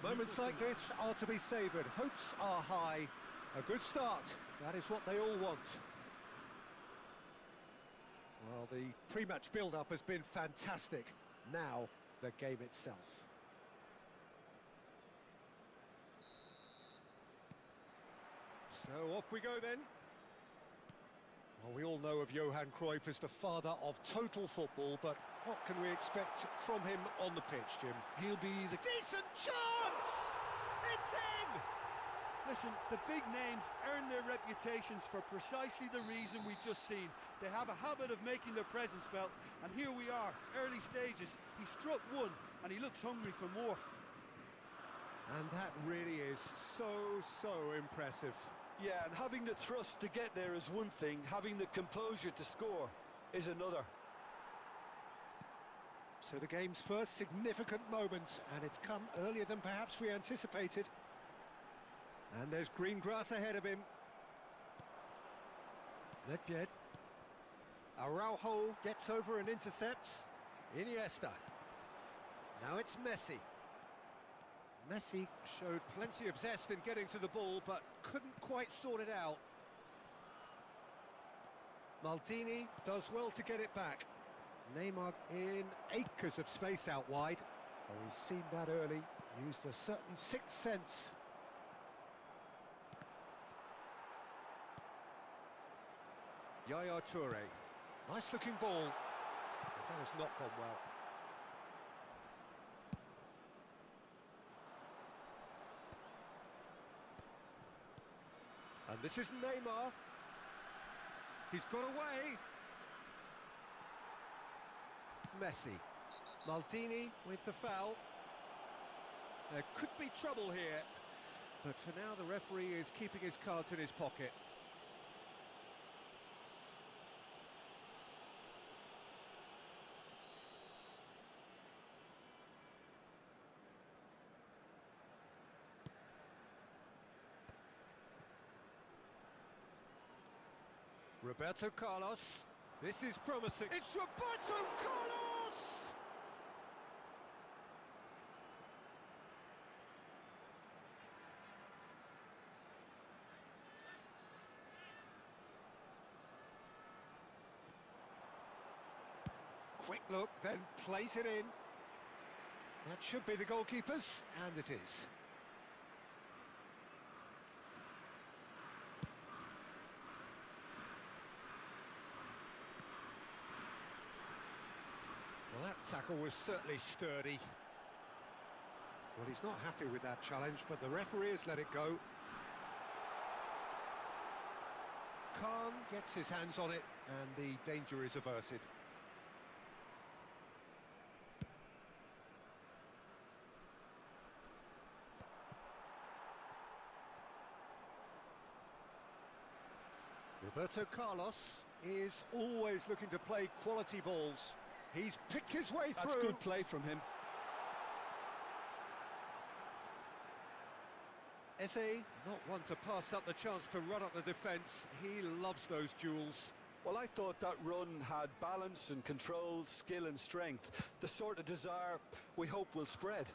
Moments like this are to be savoured. Hopes are high. A good start. That is what they all want. Well, the pre-match build-up has been fantastic. Now, the game itself. So off we go then. Well, we all know of Johan Cruyff as the father of total football, but what can we expect from him on the pitch, Jim? He'll be the... Decent chance! It's in! Listen, the big names earn their reputations for precisely the reason we've just seen. They have a habit of making their presence felt, and here we are, early stages. He struck one, and he looks hungry for more. And that really is so impressive. Yeah, and having the thrust to get there is one thing, having the composure to score is another. So the game's first significant moment, and it's come earlier than perhaps we anticipated. And there's green grass ahead of him. Nedved. Araujo gets over and intercepts. Iniesta. Now it's Messi. Messi showed plenty of zest in getting to the ball, but couldn't quite sort it out. Maldini does well to get it back. Neymar in acres of space out wide. Oh, he's seen that early, used a certain sixth sense. Yaya Toure. Nice looking ball. That has not gone well. And this is Neymar. He's got away. Messi. Maldini with the foul. There could be trouble here. But for now, the referee is keeping his cards in his pocket. Roberto Carlos, this is promising. It's Roberto Carlos! Quick look, then plays it in. That should be the goalkeeper's, and it is. Well, that tackle was certainly sturdy. Well, he's not happy with that challenge, but the referee has let it go. Khan gets his hands on it, and the danger is averted. Roberto Carlos is always looking to play quality balls. He's picked his way through. That's good play from him. Eze, not one to pass up the chance to run up the defence. He loves those duels. Well, I thought that run had balance and control, skill and strength. The sort of desire we hope will spread.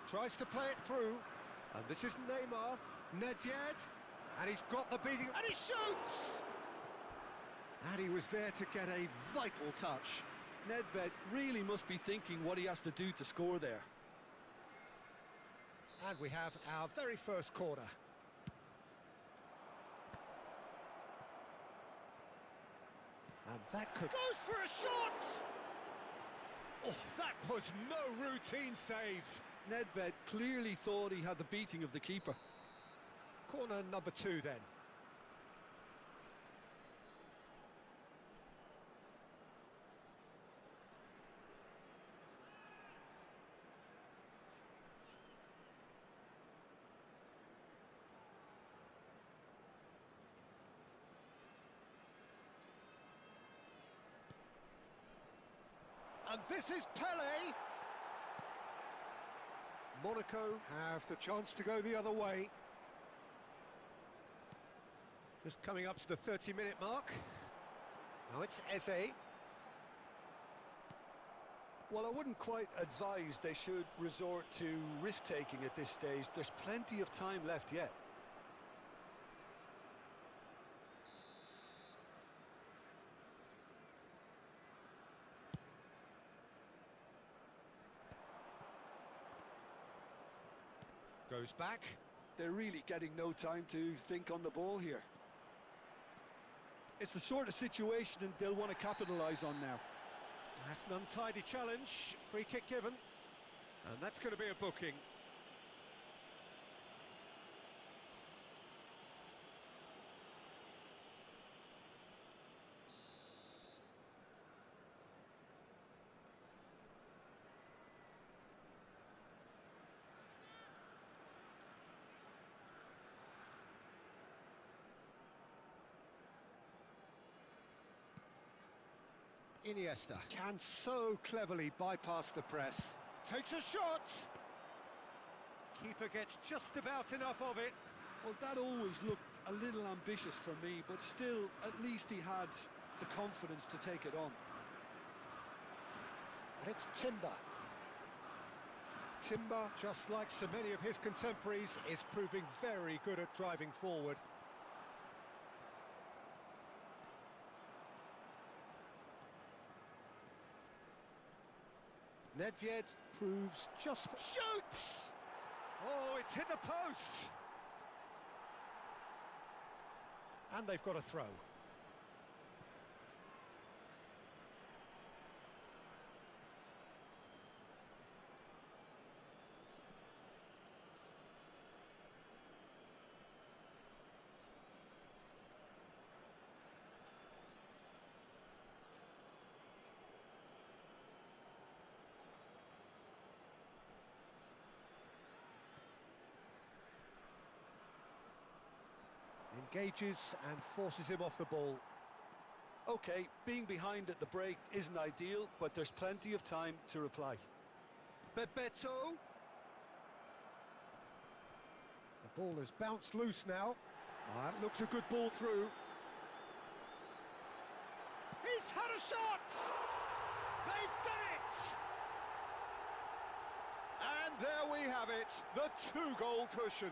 Tries to play it through. And this is Neymar. Nedved. And he's got the beating, and he shoots! And he was there to get a vital touch. Nedved really must be thinking what he has to do to score there. And we have our very first corner. And that could... Goes for a shot! Oh, that was no routine save. Nedved clearly thought he had the beating of the keeper. Corner number 2 then. And this is Pele. Monaco have the chance to go the other way. Just coming up to the 30-minute mark. Now it's Eze. Well, I wouldn't quite advise they should resort to risk-taking at this stage. There's plenty of time left yet. Goes back. They're really getting no time to think on the ball here. It's the sort of situation that they'll want to capitalise on now. That's an untidy challenge. Free kick given. And that's going to be a booking. Iniesta can so cleverly bypass the press. Takes a shot! Keeper gets just about enough of it. Well, that always looked a little ambitious for me, but still, at least he had the confidence to take it on. And it's Timber. Timber, just like so many of his contemporaries, is proving very good at driving forward. Nedved proves just... Shoots! Oh, it's hit the post! And they've got a throw. Engages and forces him off the ball. Okay, being behind at the break isn't ideal, but there's plenty of time to reply. Bebeto. The ball has bounced loose now. That looks a good ball through. He's had a shot! They've done it! And there we have it, the two-goal cushion.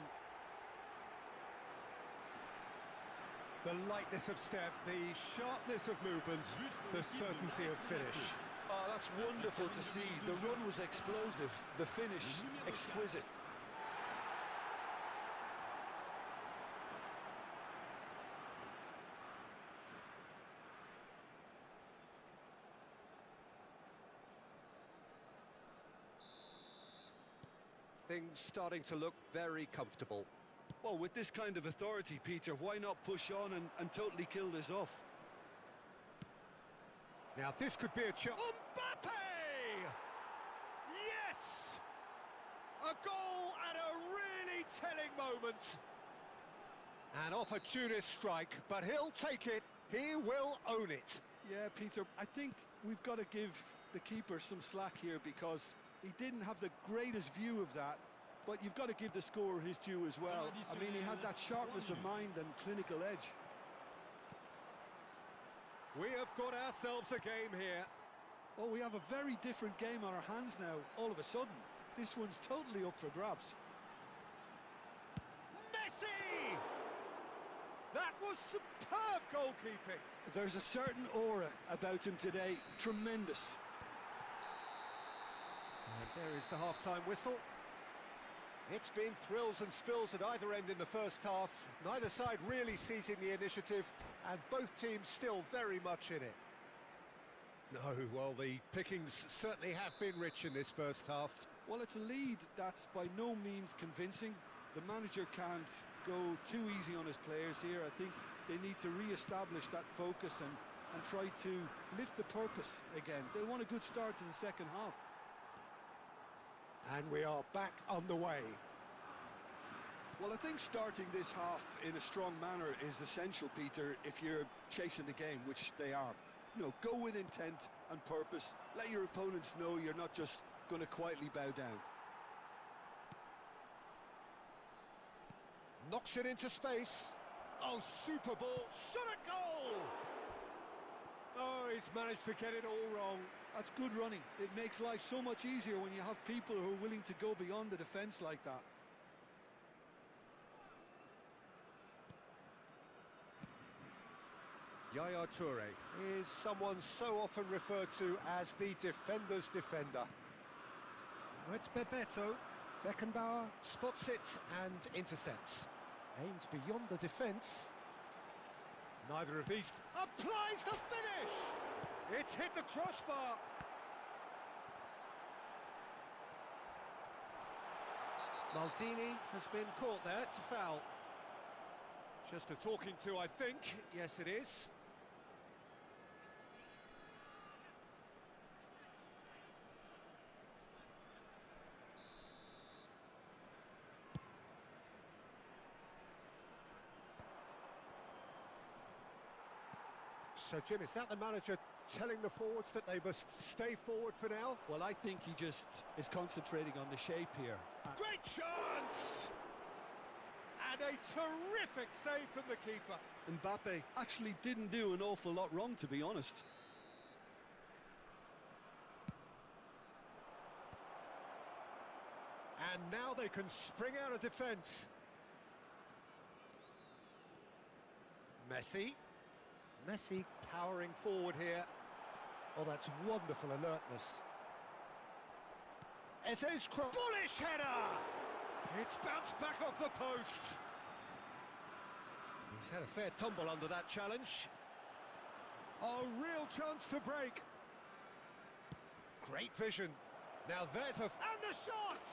The lightness of step, the sharpness of movement, the certainty of finish. Oh, that's wonderful to see. The run was explosive, the finish exquisite. Things starting to look very comfortable. Well, with this kind of authority, Peter, why not push on and totally kill this off? Now this could be a chance. Mbappe! Yes! A goal at a really telling moment. An opportunist strike, but he'll take it. He will own it. Yeah, Peter, I think we've got to give the keeper some slack here because he didn't have the greatest view of that. But you've got to give the scorer his due as well. I mean, he had that sharpness of mind and clinical edge. We have got ourselves a game here. Oh, we have a very different game on our hands now, all of a sudden. This one's totally up for grabs. Messi! That was superb goalkeeping. There's a certain aura about him today. Tremendous. And there is the half-time whistle. It's been thrills and spills at either end in the first half. Neither side really seizing the initiative, and both teams still very much in it. No, well, the pickings certainly have been rich in this first half. Well, it's a lead that's by no means convincing. The manager can't go too easy on his players here. I think they need to re-establish that focus and try to lift the purpose again. They want a good start to the second half. And we are back on the way. Well, I think starting this half in a strong manner is essential, Peter, if you're chasing the game, which they are. You know, go with intent and purpose. Let your opponents know you're not just going to quietly bow down. Knocks it into space. Oh, super ball, shot at goal! Oh, he's managed to get it all wrong. That's good running. It makes life so much easier when you have people who are willing to go beyond the defence like that. Yaya Toure is someone so often referred to as the defender's defender. Now it's Bebeto. Beckenbauer spots it and intercepts. Aimed beyond the defence. Neither of these applies the finish! It's hit the crossbar. Maldini has been caught there, it's a foul. Just a talking to, I think. Yes, it is. So, Jim, is that the manager telling the forwards that they must stay forward for now? Well, I think he just is concentrating on the shape here. Great chance! And a terrific save from the keeper. Mbappe actually didn't do an awful lot wrong, to be honest. And now they can spring out of defence. Messi powering forward here. Oh, that's wonderful alertness. Eze's cross. Bullish header! It's bounced back off the post. He's had a fair tumble under that challenge. Oh, real chance to break. Great vision. Now there's a... And the shot!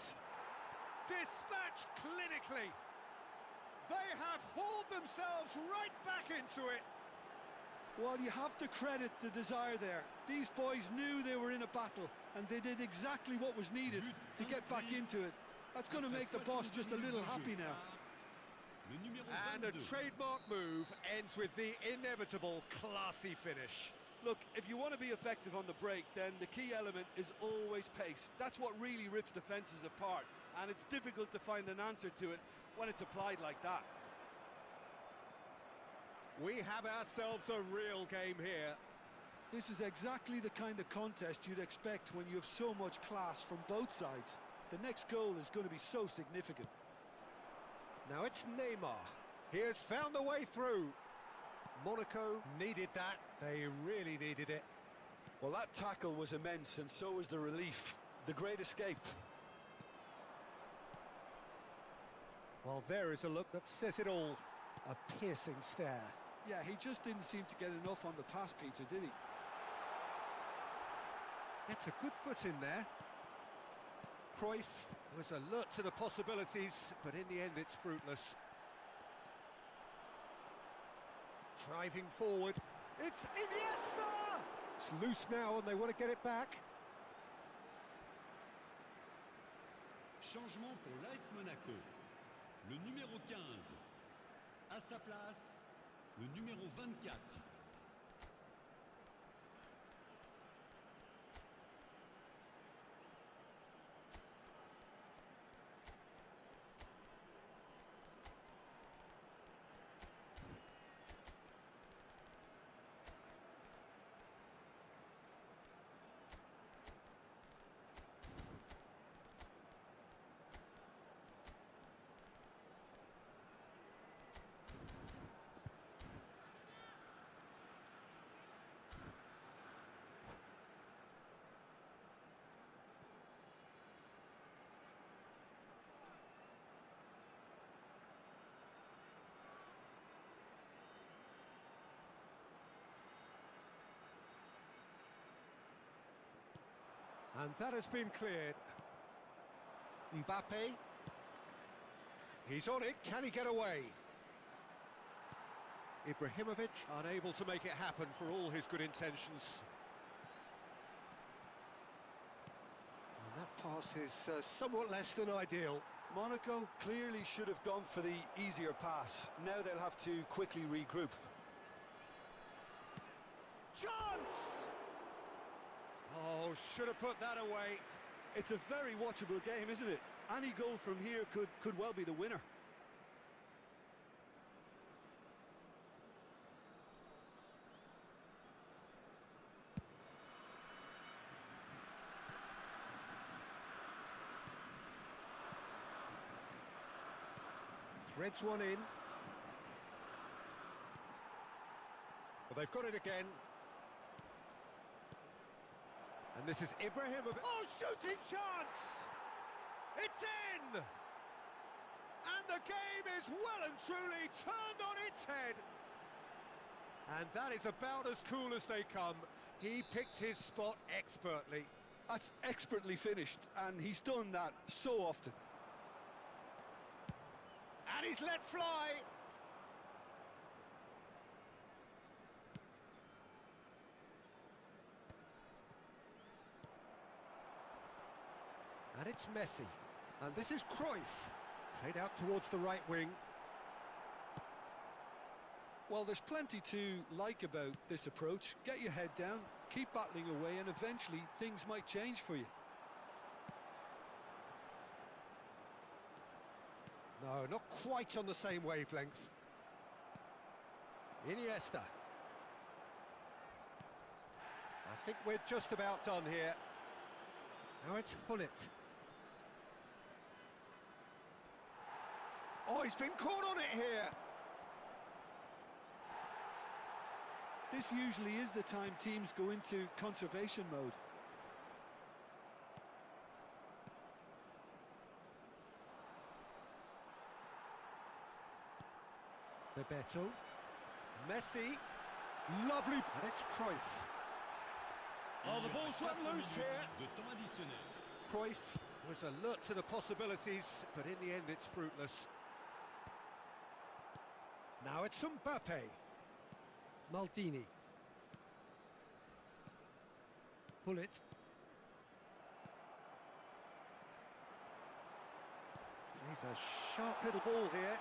Dispatched clinically. They have hauled themselves right back into it. Well, you have to credit the desire there. These boys knew they were in a battle, and they did exactly what was needed to get back into it. That's going to make the boss just a little happy now. And a trademark move ends with the inevitable classy finish. Look, if you want to be effective on the break, then the key element is always pace. That's what really rips defences apart, and it's difficult to find an answer to it when it's applied like that. We have ourselves a real game here. This is exactly the kind of contest you'd expect when you have so much class from both sides. The next goal is going to be so significant. Now it's Neymar. He has found the way through. Monaco needed that. They really needed it. Well, that tackle was immense, and so was the relief. The great escape. Well, there is a look that says it all. A piercing stare. Yeah, he just didn't seem to get enough on the pass, Peter, did he? It's a good foot in there. Cruyff was alert to the possibilities, but in the end it's fruitless. Driving forward. It's Iniesta! It's loose now and they want to get it back. Changement pour l'AS Monaco. Le numéro 15. À sa place, le numéro 24. And that has been cleared. Mbappe. He's on it. Can he get away? Ibrahimovic unable to make it happen for all his good intentions. And that pass is somewhat less than ideal. Monaco clearly should have gone for the easier pass. Now they'll have to quickly regroup. Chance! Oh, should have put that away. It's a very watchable game, isn't it? Any goal from here could well be the winner. Threads one in. Well, they've got it again. And this is Ibrahimovic. Oh, shooting chance! It's in! And the game is well and truly turned on its head. And that is about as cool as they come. He picked his spot expertly. That's expertly finished, and he's done that so often. And he's let fly. And it's Messi. And this is Cruyff. Played out towards the right wing. Well, there's plenty to like about this approach. Get your head down, keep battling away, and eventually things might change for you. No, not quite on the same wavelength. Iniesta. I think we're just about done here. Now it's Hullet. Oh, he's been caught on it here. This usually is the time teams go into conservation mode. Bebeto. Messi. Lovely. And it's Cruyff. Oh, the ball's run loose here. De temps additionnel. Cruyff was alert to the possibilities, but in the end it's fruitless. Now it's Mbappe. Maldini. Hullet. He's a sharp little ball here.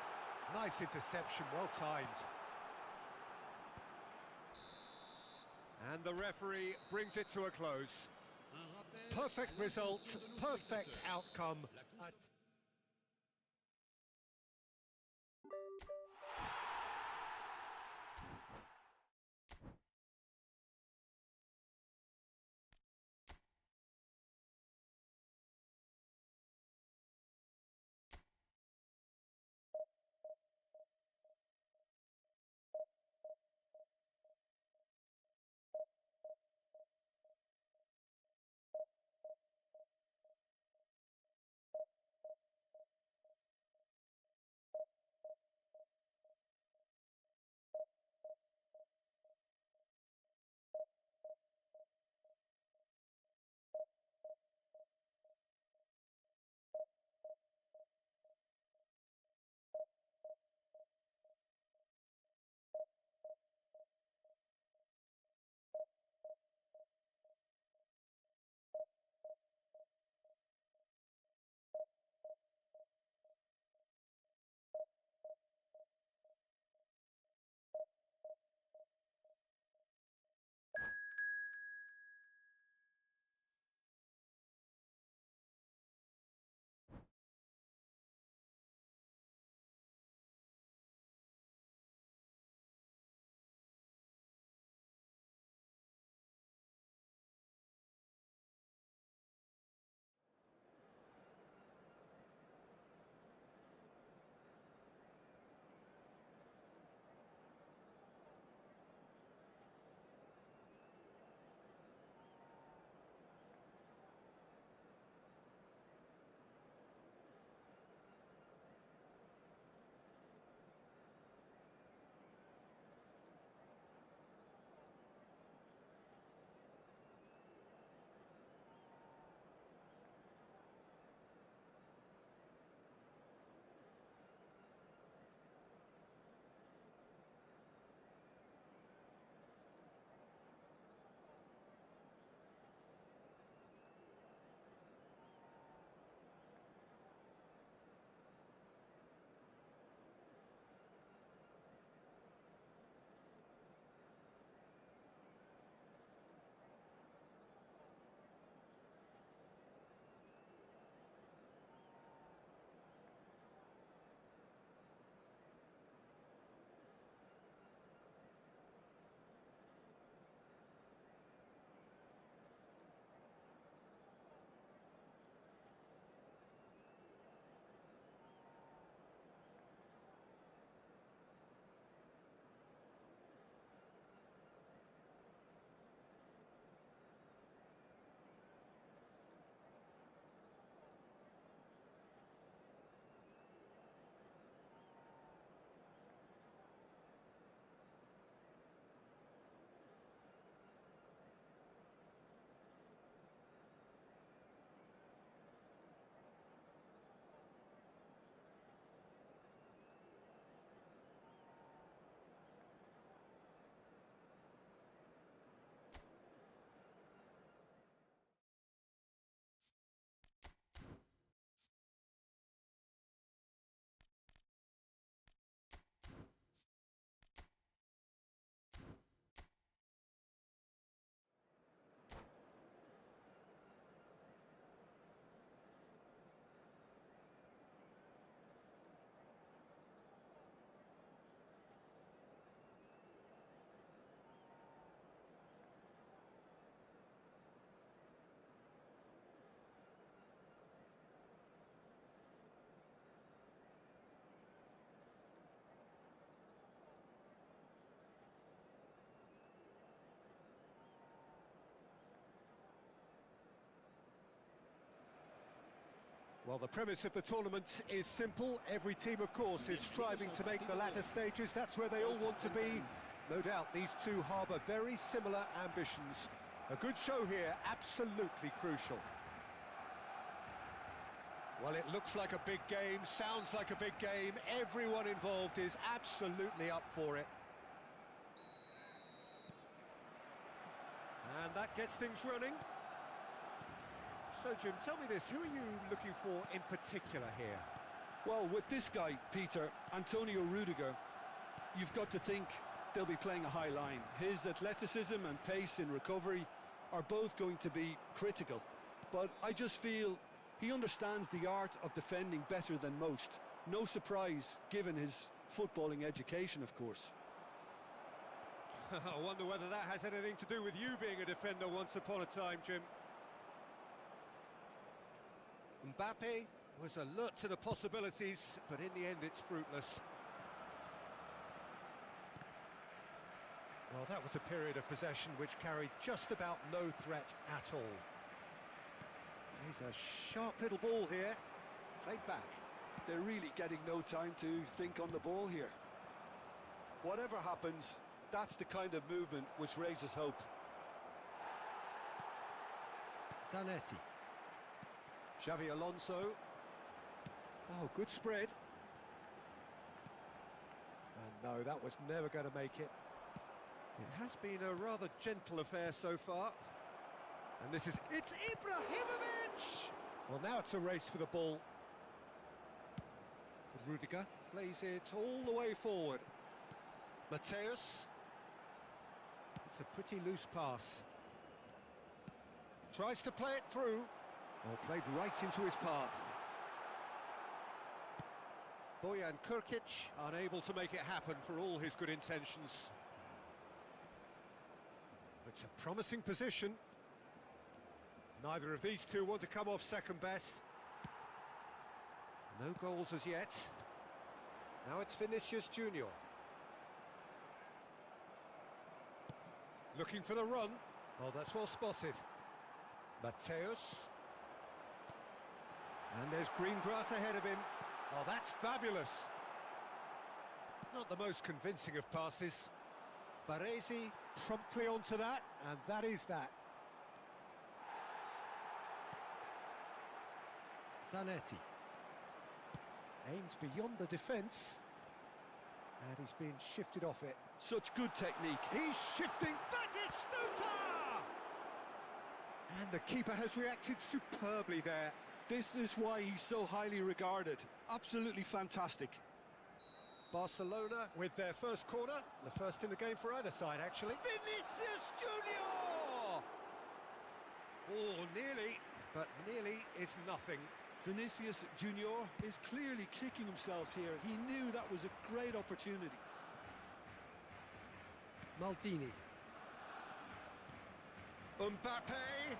Nice interception, well timed. And the referee brings it to a close. Un rappel Perfect à result, l'intention de nos perfect spectateurs. outcome. La Well, the premise of the tournament is simple. Every team, of course, is striving to make the latter stages. That's where they all want to be. No doubt these two harbour very similar ambitions. A good show here, absolutely crucial. Well, it looks like a big game, sounds like a big game. Everyone involved is absolutely up for it. And that gets things running. So, Jim, tell me this, who are you looking for in particular here? Well, with this guy, Peter, Antonio Rudiger, you've got to think they'll be playing a high line. His athleticism and pace in recovery are both going to be critical. But I just feel he understands the art of defending better than most. No surprise, given his footballing education, of course. I wonder whether that has anything to do with you being a defender once upon a time, Jim. Mbappe was alert to the possibilities, but in the end it's fruitless. Well, that was a period of possession which carried just about no threat at all. Here's a sharp little ball here, played back. They're really getting no time to think on the ball here. Whatever happens, that's the kind of movement which raises hope. Zanetti. Xavi Alonso. Oh, good spread. And no, that was never going to make it. It has been a rather gentle affair so far. And it's Ibrahimovic! Well, now it's a race for the ball. Rudiger plays it all the way forward. Mateus. It's a pretty loose pass. Tries to play it through. Oh, played right into his path. Bojan Krkić unable to make it happen for all his good intentions. It's a promising position. Neither of these two want to come off second best. No goals as yet. Now it's Vinicius Junior. Looking for the run. Oh, that's well spotted. Mateus. And there's green grass ahead of him. Oh, that's fabulous. Not the most convincing of passes. Baresi promptly onto that, and that is that. Zanetti. Aimed beyond the defence. And he's being shifted off it. Such good technique. He's shifting. Batistuta! And the keeper has reacted superbly there. This is why he's so highly regarded. Absolutely fantastic. Barcelona with their first corner. The first in the game for either side, actually. Vinicius Junior! Oh, nearly, but nearly is nothing. Vinicius Junior is clearly kicking himself here. He knew that was a great opportunity. Maldini. Mbappe!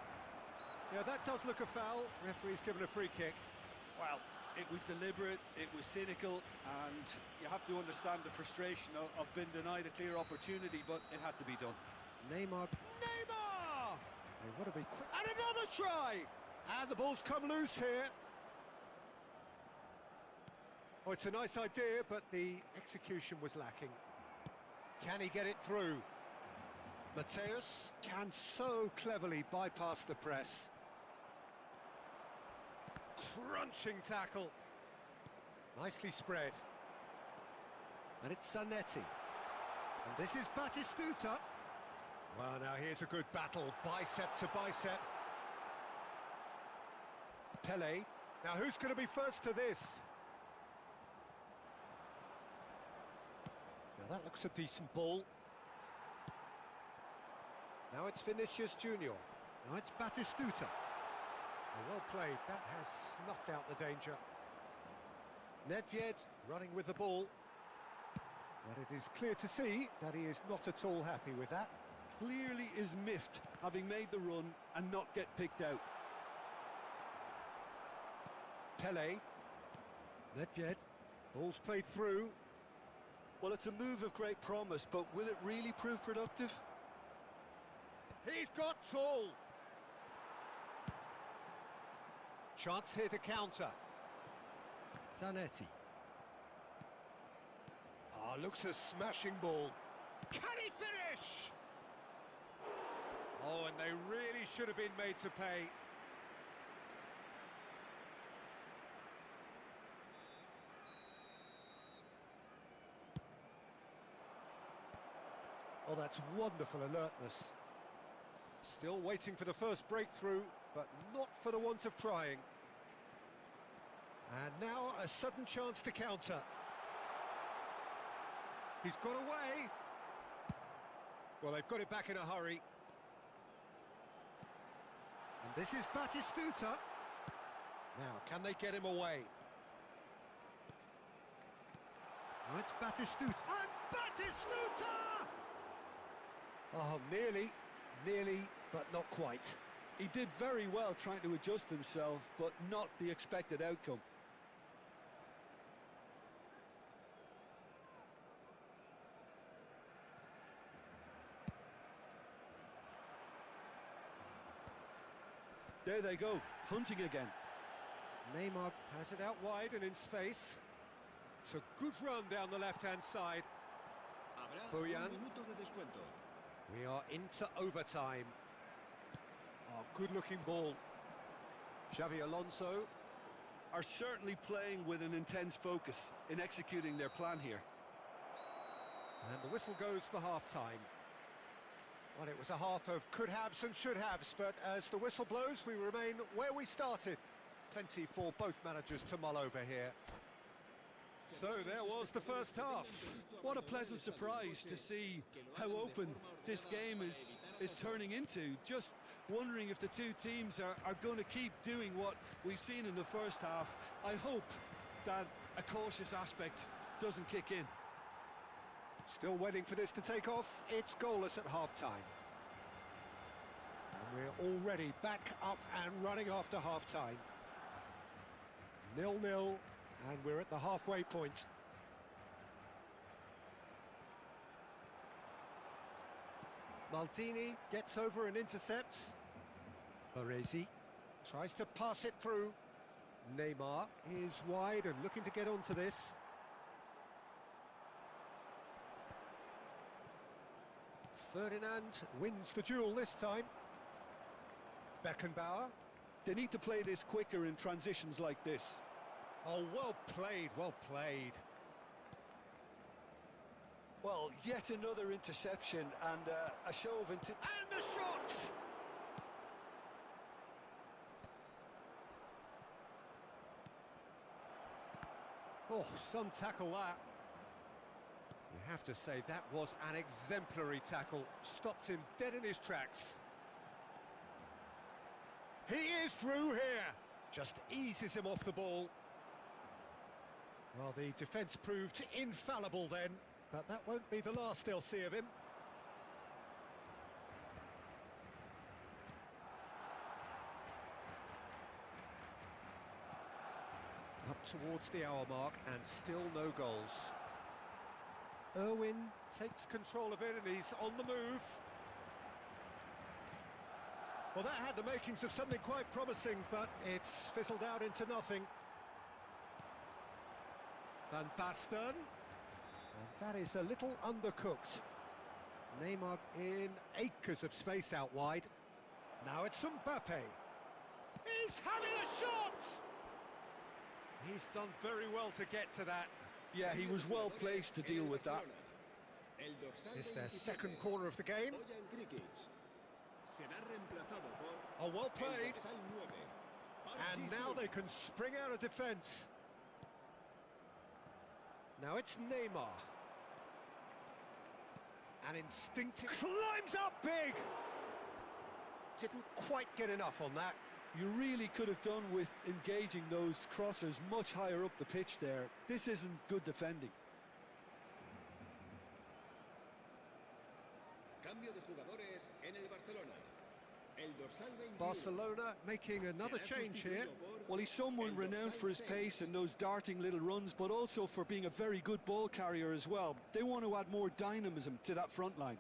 Yeah, that does look a foul. Referee's given a free kick. Well, it was deliberate, it was cynical, and you have to understand the frustration of being denied a clear opportunity, but it had to be done. Neymar! They want to be quick. And another try! And the ball's come loose here. Oh, it's a nice idea, but the execution was lacking. Can he get it through? Mateus can so cleverly bypass the press. Crunching tackle. Nicely spread. And it's Zanetti. And this is Batistuta. Well, now here's a good battle, bicep to bicep. Pele. Now who's going to be first to this? Now that looks a decent ball. Now it's Vinicius Junior. Now it's Batistuta. Well played, that has snuffed out the danger. Nedved running with the ball. But it is clear to see that he is not at all happy with that. Clearly is miffed, having made the run and not get picked out. Pele. Nedved. Ball's played through. Well, it's a move of great promise, but will it really prove productive? He's got tall. Chance here to counter. Zanetti. Ah, looks a smashing ball. Can he finish? Oh, and they really should have been made to pay. Oh, that's wonderful alertness. Still waiting for the first breakthrough, but not for the want of trying. And now a sudden chance to counter. He's got away. Well, they've got it back in a hurry. And this is Batistuta. Now, can they get him away? Now it's Batistuta. And Batistuta! Oh, nearly, but not quite. He did very well trying to adjust himself, but not the expected outcome. There they go, hunting again. Neymar has it out wide and in space. It's a good run down the left-hand side. Habrá Boyan. un minuto de descuento. We are into overtime. Oh, good-looking ball. Xavi Alonso. Are certainly playing with an intense focus in executing their plan here. And the whistle goes for half-time. Well, it was a half of could-haves and should-haves, but as the whistle blows, we remain where we started. Plenty for both managers to mull over here. So there was the first half. What a pleasant surprise to see how open this game is turning into. Just wondering if the two teams are going to keep doing what we've seen in the first half. I hope that a cautious aspect doesn't kick in. Still waiting for this to take off. It's goalless at half-time. And we're already back up and running after half-time. 0-0, and we're at the halfway point. Maldini gets over and intercepts. Baresi tries to pass it through. Neymar is wide and looking to get onto this. Ferdinand wins the duel this time. Beckenbauer. They need to play this quicker in transitions like this. Oh, well played, well played. Well, yet another interception and a show of intent. And the shot! Oh, some tackle that. You have to say that was an exemplary tackle. Stopped him dead in his tracks. He is through here. Just eases him off the ball. Well, the defence proved infallible then, but that won't be the last they'll see of him. Up towards the hour mark and still no goals. Irwin takes control of it and he's on the move. Well, that had the makings of something quite promising, but it's fizzled out into nothing. Van Basten. And that is a little undercooked. Neymar in acres of space out wide. Now it's Mbappe. He's having a shot! He's done very well to get to that. Yeah, he was well placed to deal with that. It's their second corner of the game. Oh, well played. And now they can spring out of defence. Now it's Neymar. And instinctive climbs up big. Didn't quite get enough on that. You really could have done with engaging those crossers much higher up the pitch there. This isn't good defending. Cambio de jugadores en el Barcelona. El dorsal 21 Barcelona making another será change here. sustituido por Well, he's someone renowned for his pace and those darting little runs, but also for being a very good ball carrier as well. They want to add more dynamism to that front line.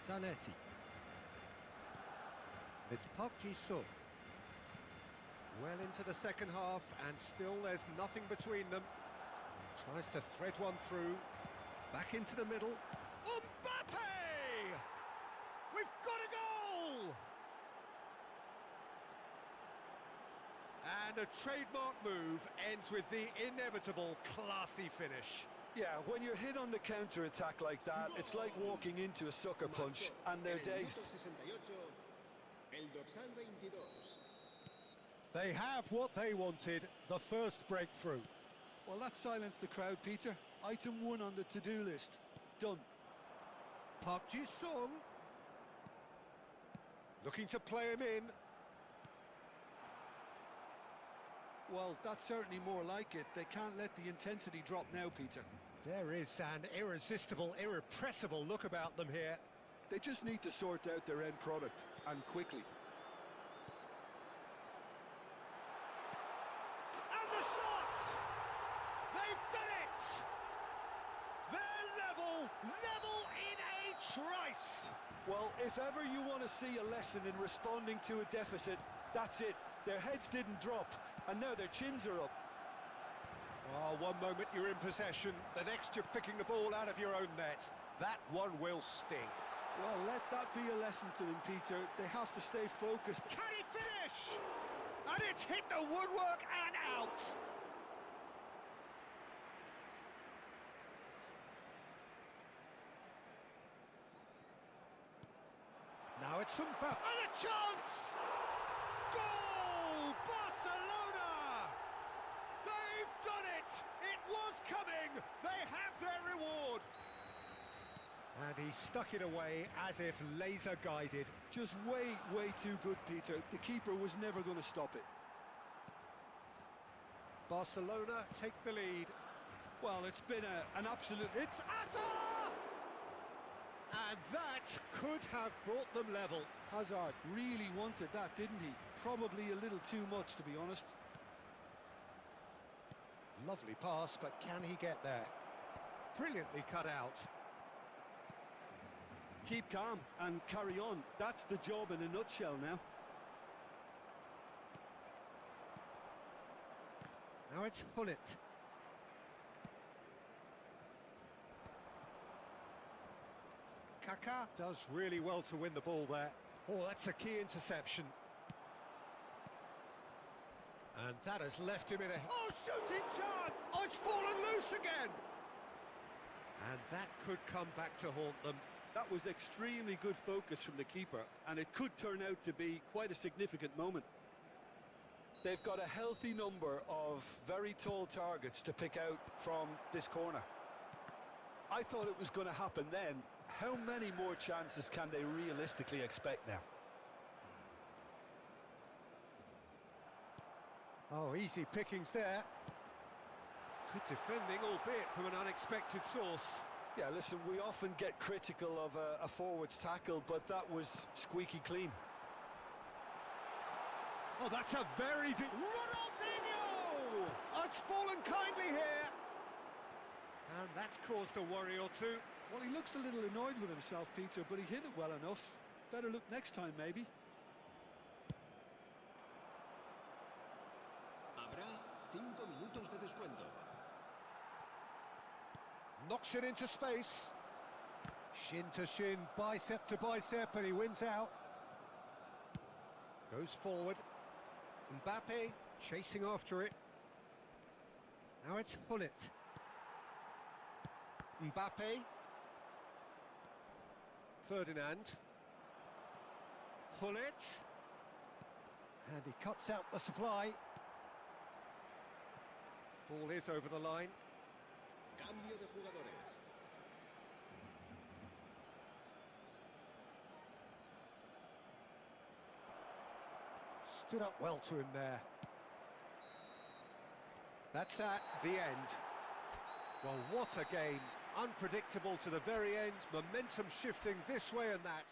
Zanetti. It's Park Ji-sung. Well into the second half, and still there's nothing between them. Tries to thread one through. Back into the middle. Mbappe! We've got a goal! And a trademark move ends with the inevitable classy finish. Yeah, when you're hit on the counter-attack like that, it's like walking into a sucker punch, and they're dazed. They have what they wanted, the first breakthrough. Well, that silenced the crowd, Peter. Item 1 on the to-do list. Done. Park Ji-sung. Looking to play him in. Well, that's certainly more like it. They can't let the intensity drop now, Peter. There is an irresistible, irrepressible look about them here. They just need to sort out their end product, and quickly. And the shot! They've done it! They're level in a trice! Well, if ever you want to see a lesson in responding to a deficit, that's it. Their heads didn't drop, and now their chins are up. Oh, one moment you're in possession, the next you're picking the ball out of your own net. That one will sting. Well, let that be a lesson to them, Peter. They have to stay focused. Can he finish? And it's hit the woodwork and out! Now it's Mbappe. And a chance! Goal! Barcelona! They've done it! It was coming! They have their reward! And he stuck it away as if laser guided. Just way too good, Peter. The keeper was never going to stop it. Barcelona take the lead. Well, it's been an absolute... It's Hazard! And that could have brought them level. Hazard really wanted that, didn't he? Probably a little too much, to be honest. Lovely pass, but can he get there? Brilliantly cut out. Keep calm and carry on. That's the job in a nutshell now. Now it's Hullet. Kaká does really well to win the ball there. Oh, that's a key interception. And that has left him in a... Oh, shooting chance! Oh, it's fallen loose again! And that could come back to haunt them. That was extremely good focus from the keeper, and it could turn out to be quite a significant moment. They've got a healthy number of very tall targets to pick out from this corner. I thought it was going to happen then. How many more chances can they realistically expect now? Oh, easy pickings there. Good defending, albeit from an unexpected source. Yeah, listen, we often get critical of a forward's tackle, but that was squeaky clean. Oh, that's a very... Ronaldinho! Oh, it's fallen kindly here. And that's caused a worry or two. Well, he looks a little annoyed with himself, Peter, but he hit it well enough. Better look next time, maybe. Habrá 5 minutos de descuento. Knocks it into space. Shin to shin, bicep to bicep, and he wins out. Goes forward. Mbappe chasing after it. Now it's Hullet. Mbappe. Ferdinand. Hullet. And he cuts out the supply. Ball is over the line. Cambio de jugadores. Stood up well to him there. That's that, the end. Well, what a game. Unpredictable to the very end, momentum shifting this way and that.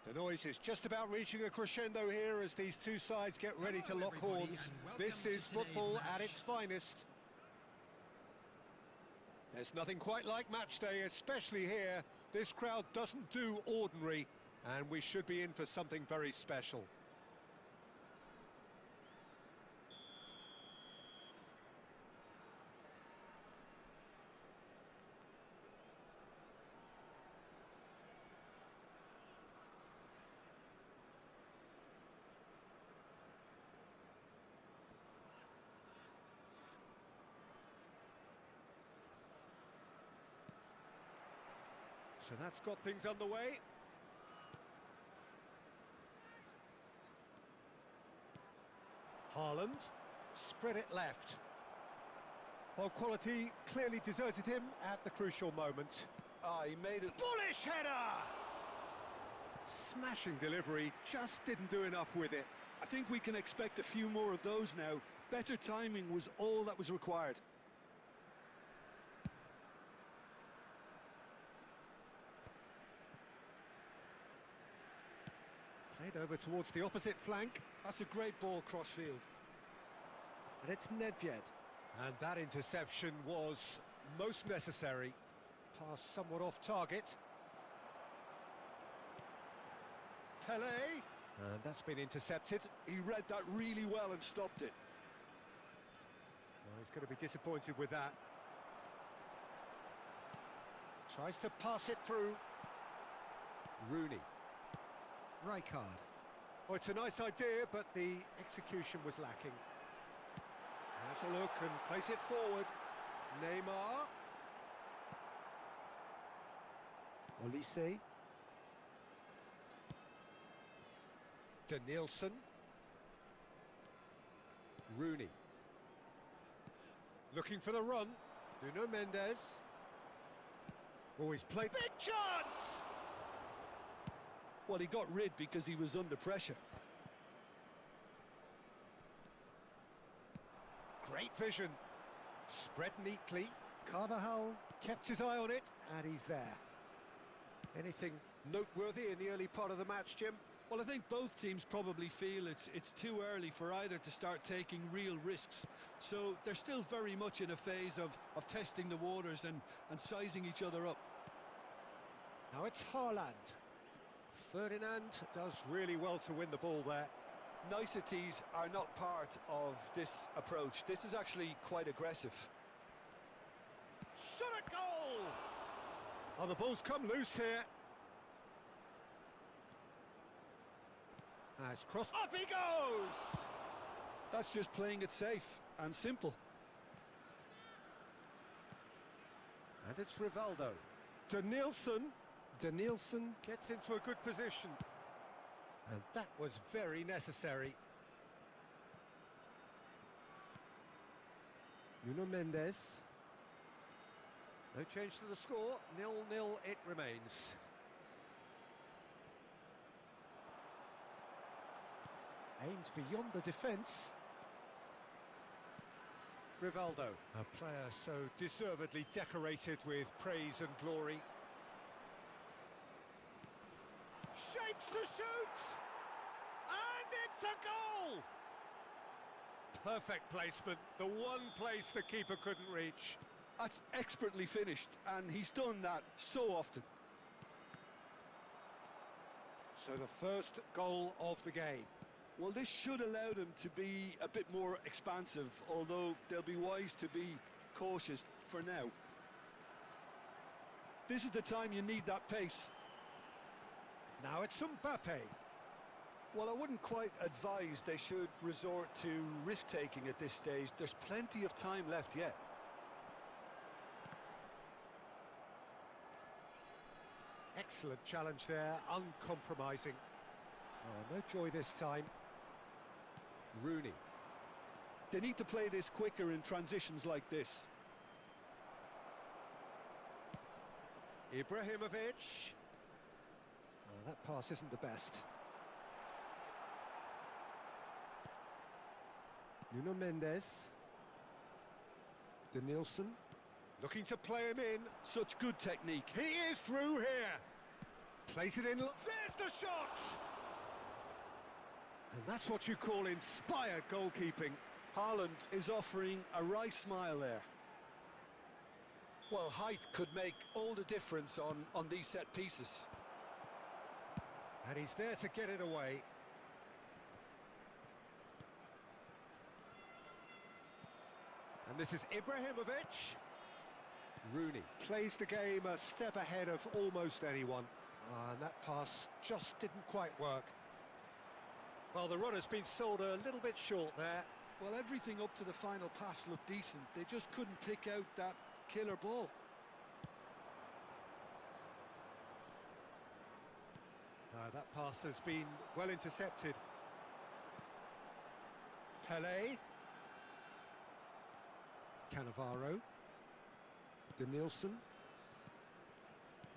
The noise is just about reaching a crescendo here as these two sides get ready to lock horns. This is football at its finest. There's nothing quite like match day, especially here. This crowd doesn't do ordinary, and we should be in for something very special. So that's got things underway. Haaland, spread it left. Well, quality clearly deserted him at the crucial moment. He made it. Bullish header! Smashing delivery, just didn't do enough with it. I think we can expect a few more of those now. Better timing was all that was required. Played over towards the opposite flank. That's a great ball cross-field. And it's Nedved. And that interception was most necessary. Pass somewhat off target. Pele. And that's been intercepted. He read that really well and stopped it. Well, he's going to be disappointed with that. Tries to pass it through. Rooney. Rijkaard. Oh, it's a nice idea, but the execution was lacking. Has a look and plays it forward. Neymar. Olise. Danielson. Rooney. Looking for the run. Nuno Mendes. Always played. Big chance! Well, he got rid because he was under pressure. Great vision. Spread neatly. Carvajal kept his eye on it, and he's there. Anything noteworthy in the early part of the match, Jim? Well, I think both teams probably feel it's too early for either to start taking real risks. So they're still very much in a phase of testing the waters and sizing each other up. Now it's Haaland. Ferdinand does really well to win the ball there. Niceties are not part of this approach. This is actually quite aggressive. Shot a goal! Oh, the ball's come loose here. It's crossed. Up he goes! That's just playing it safe and simple. And it's Rivaldo. Danielson. Danielson gets into a good position. And that was very necessary. Nuno Mendes. No change to the score. 0-0 it remains. Aimed beyond the defence. Rivaldo, a player so deservedly decorated with praise and glory. Shapes to shoot! And it's a goal! Perfect placement, the one place the keeper couldn't reach. That's expertly finished, and he's done that so often. So the first goal of the game. Well, this should allow them to be a bit more expansive, although they'll be wise to be cautious for now. This is the time you need that pace. Now it's Mbappe. Well, I wouldn't quite advise they should resort to risk-taking at this stage. There's plenty of time left yet. Excellent challenge there, uncompromising. Oh, no joy this time. Rooney. They need to play this quicker in transitions like this. Ibrahimovic. Oh, that pass isn't the best. Nuno Mendes. Danielson. Looking to play him in. Such good technique. He is through here. Plays it in. There's the shot! And that's what you call inspired goalkeeping. Haaland is offering a wry smile there. Well, height could make all the difference on these set pieces. And he's there to get it away. And this is Ibrahimovic. Rooney plays the game a step ahead of almost anyone. And that pass just didn't quite work. Well, the runner's been sold a little bit short there. Well, everything up to the final pass looked decent. They just couldn't pick out that killer ball. That pass has been well intercepted. Pelé. Cannavaro. Denilson.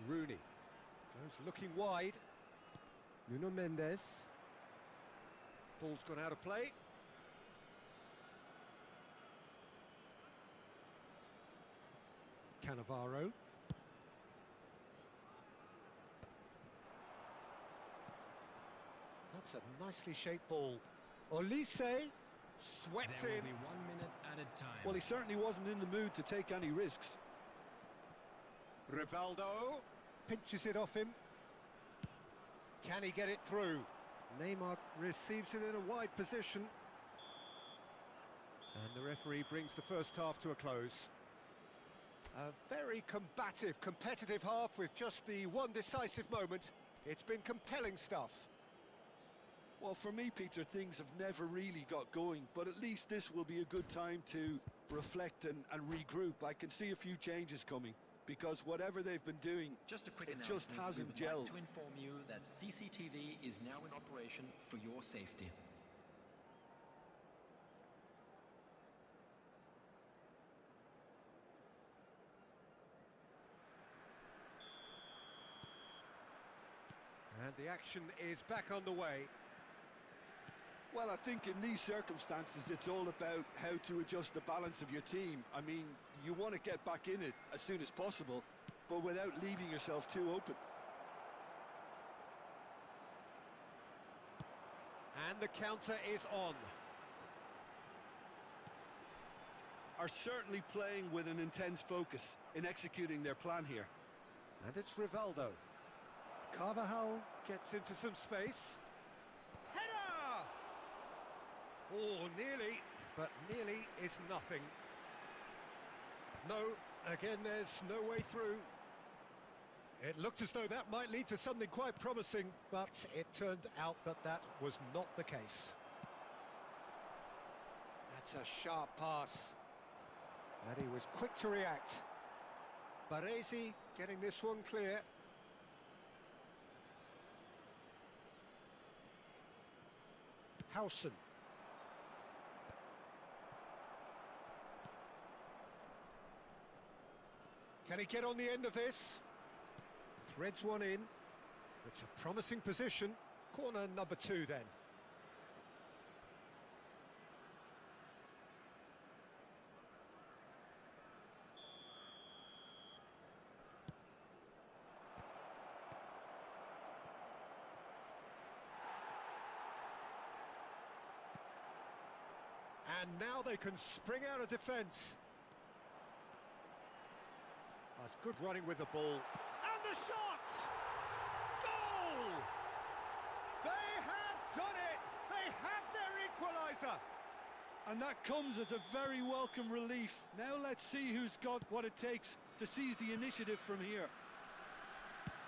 Rooney. Goes looking wide. Nuno Mendes. Ball's gone out of play. Cannavaro. That's a nicely shaped ball. Olise swept There will in. be 1 minute added time. Well, he certainly wasn't in the mood to take any risks. Rivaldo pinches it off him. Can he get it through? Neymar receives it in a wide position. And the referee brings the first half to a close. A very combative, competitive half with just the one decisive moment. It's been compelling stuff. Well, for me, Peter, things have never really got going, but at least this will be a good time to reflect and regroup. I can see a few changes coming, because whatever they've been doing, Just a quick it just announcement. hasn't We would gelled. like to inform you that CCTV is now in operation for your safety. And the action is back on the way. Well, I think in these circumstances, it's all about how to adjust the balance of your team. I mean, you want to get back in it as soon as possible, but without leaving yourself too open. And the counter is on. Are certainly playing with an intense focus in executing their plan here. And it's Rivaldo. Carvajal gets into some space. Header! Oh, nearly, but nearly is nothing. No, again, there's no way through. It looked as though that might lead to something quite promising, but it turned out that that was not the case. That's a sharp pass. And he was quick to react. Baresi getting this one clear. Howson. Can he get on the end of this? Threads one in. It's a promising position. Corner number 2 then. And now they can spring out of defence. That's good running with the ball. And the shot! Goal! They have done it! They have their equaliser! And that comes as a very welcome relief. Now let's see who's got what it takes to seize the initiative from here.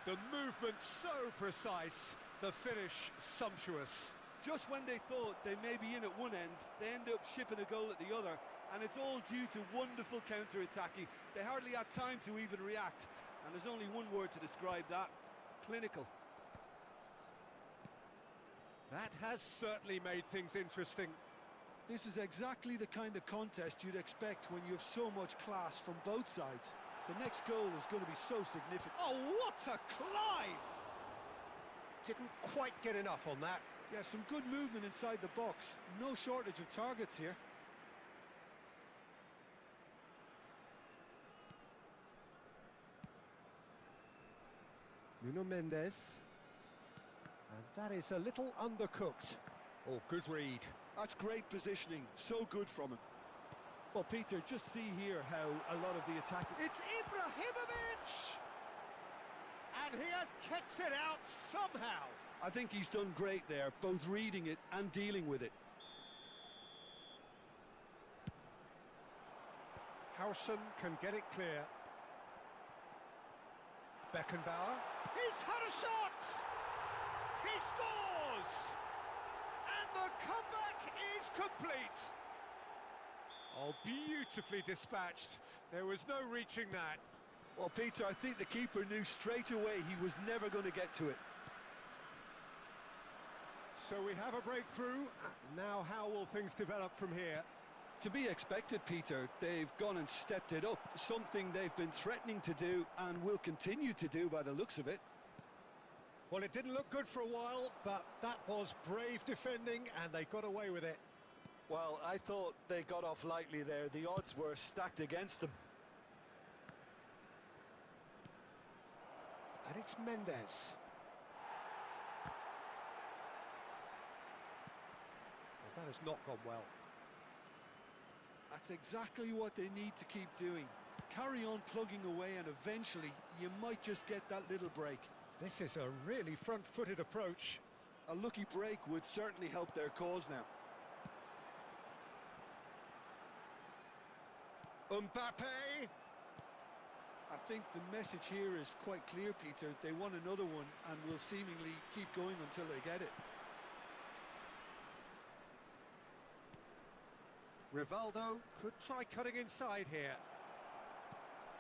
The movement so precise, the finish sumptuous. Just when they thought they may be in at one end, they end up shipping a goal at the other, and it's all due to wonderful counter-attacking. They hardly had time to even react, and there's only one word to describe that: clinical. That has certainly made things interesting. This is exactly the kind of contest you'd expect when you have so much class from both sides. The next goal is going to be so significant. Oh, what a climb! Didn't quite get enough on that. Yeah, some good movement inside the box. No shortage of targets here. Nuno Mendes. And that is a little undercooked. Oh, good read. That's great positioning, so good from him. Well, Peter, just see here how a lot of the attack... It's Ibrahimovic! And he has kicked it out somehow. I think he's done great there, both reading it and dealing with it. Howson can get it clear. Beckenbauer. He's had a shot! He scores! And the comeback is complete. Oh, beautifully dispatched. There was no reaching that. Well, Peter, I think the keeper knew straight away he was never going to get to it. So we have a breakthrough. Now how will things develop from here? To be expected, Peter. They've gone and stepped it up, something they've been threatening to do and will continue to do by the looks of it. Well, it didn't look good for a while, but that was brave defending and they got away with it. Well, I thought they got off lightly there. The odds were stacked against them. And it's Mendes. Well, that has not gone well. That's exactly what they need to keep doing. Carry on plugging away and eventually you might just get that little break. This is a really front-footed approach. A lucky break would certainly help their cause now. Mbappe! I think the message here is quite clear, Peter. They want another one and will seemingly keep going until they get it. Rivaldo could try cutting inside here.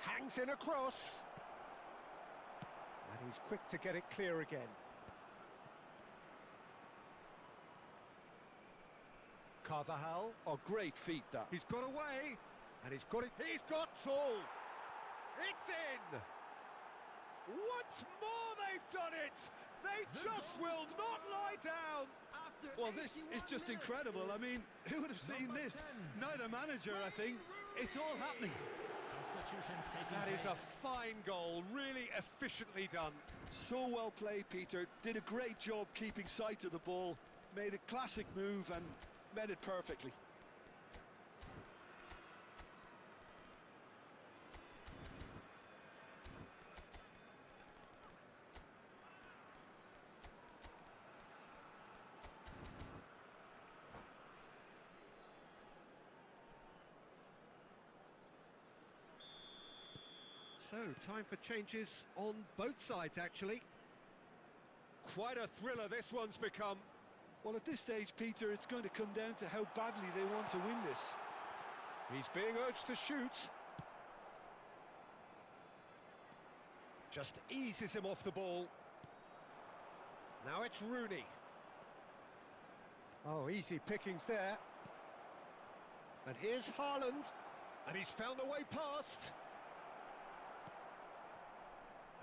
Hangs in a cross. And he's quick to get it clear again. Carvajal. Oh, great feat that. He's got away. And he's got it. He's got tall. It's in. Once more they've done it. They just will not lie down. Well, this is just incredible. I mean, who would have seen this? Neither manager, I think. It's all happening. That is a fine goal, really efficiently done. So well played, Peter. Did a great job keeping sight of the ball. Made a classic move and met it perfectly. So, time for changes on both sides, actually. Quite a thriller this one's become. Well, at this stage, Peter, it's going to come down to how badly they want to win this. He's being urged to shoot. Just eases him off the ball. Now it's Rooney. Oh, easy pickings there. And here's Haaland. And he's found a way past.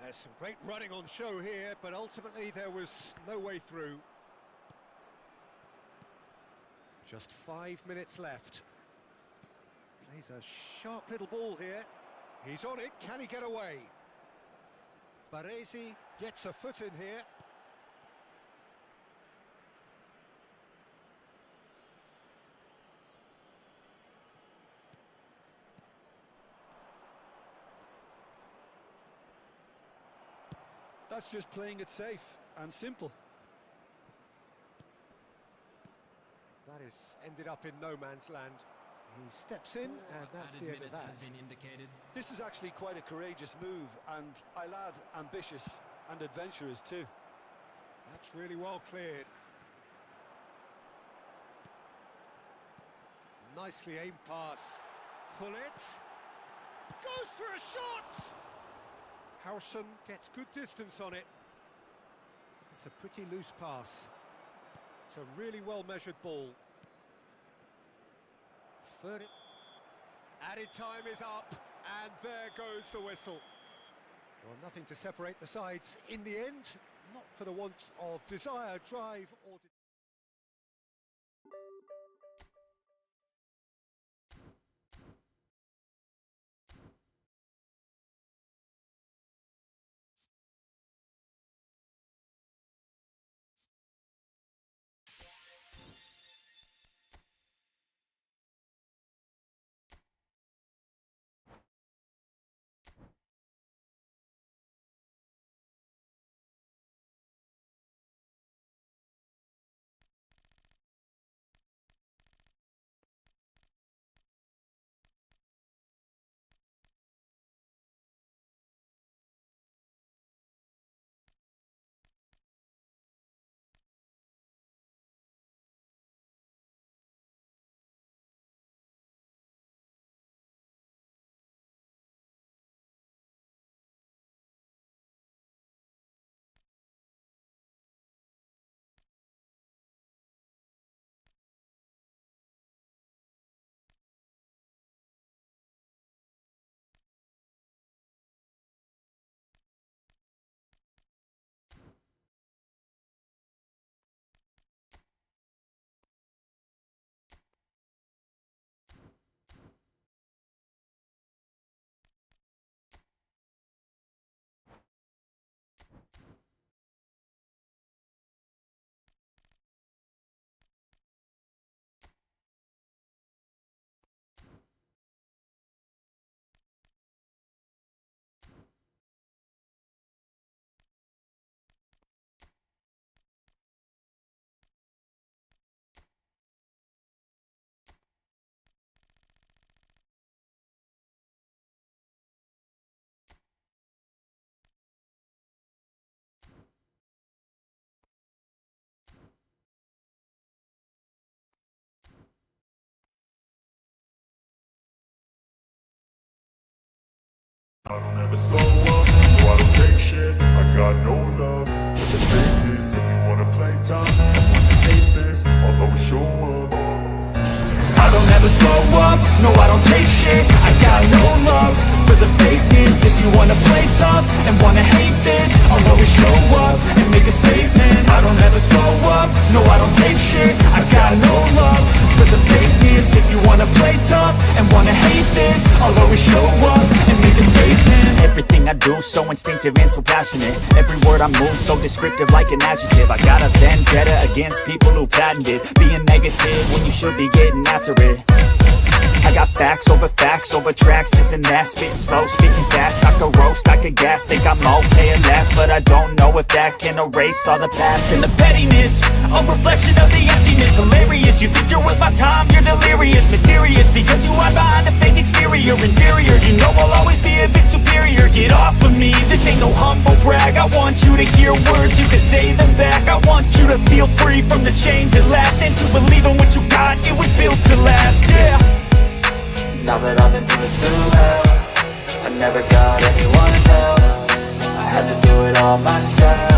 There's some great running on show here, but ultimately there was no way through. Just 5 minutes left. Plays a sharp little ball here. He's on it. Can he get away? Baresi gets a foot in here. That's just playing it safe and simple. That is ended up in no man's land. He steps in, and that's the end of that. This is actually quite a courageous move, and I'll add ambitious and adventurous too. That's really well cleared. Nicely aimed pass. Hullet goes for a shot! Howson gets good distance on it. It's a pretty loose pass. It's a really well-measured ball. Third. Added time is up, and there goes the whistle. Well, nothing to separate the sides in the end, not for the want of desire, drive, or... never slow up, no I don't take shit, I got no love for the fakeness. If you wanna play tough and wanna hate this, I'll always show up. I don't ever slow up, no I don't take shit, I got no love for the fakeness. If you wanna play tough and wanna hate this, I'll always show up and make a statement. I don't ever slow up, no I don't take shit, I got no love for the fakeness. If you wanna play tough and wanna hate this, I'll always show up and make a statement. Everything I do so instinctive and so passionate. Every word I move so descriptive like an adjective. I got a vendetta against people who patented being negative when you should be getting after it. I got facts over tracks, this and that. Spitting slow, speaking fast, I could roast, I could gas. Think I'm okay at last, but I don't know if that can erase all the past. And the pettiness, a reflection of the emptiness. Hilarious, you think you're worth my time, you're delirious. Mysterious, because you hide behind a fake exterior. Inferior, you know I'll always be a bit superior. Get off of me, this ain't no humble brag. I want you to hear words, you can say them back. I want you to feel free from the chains that last, and to believe in what you got, it was built to last, yeah. Now that I've been put through hell, I never got anyone's help, I had to do it all myself.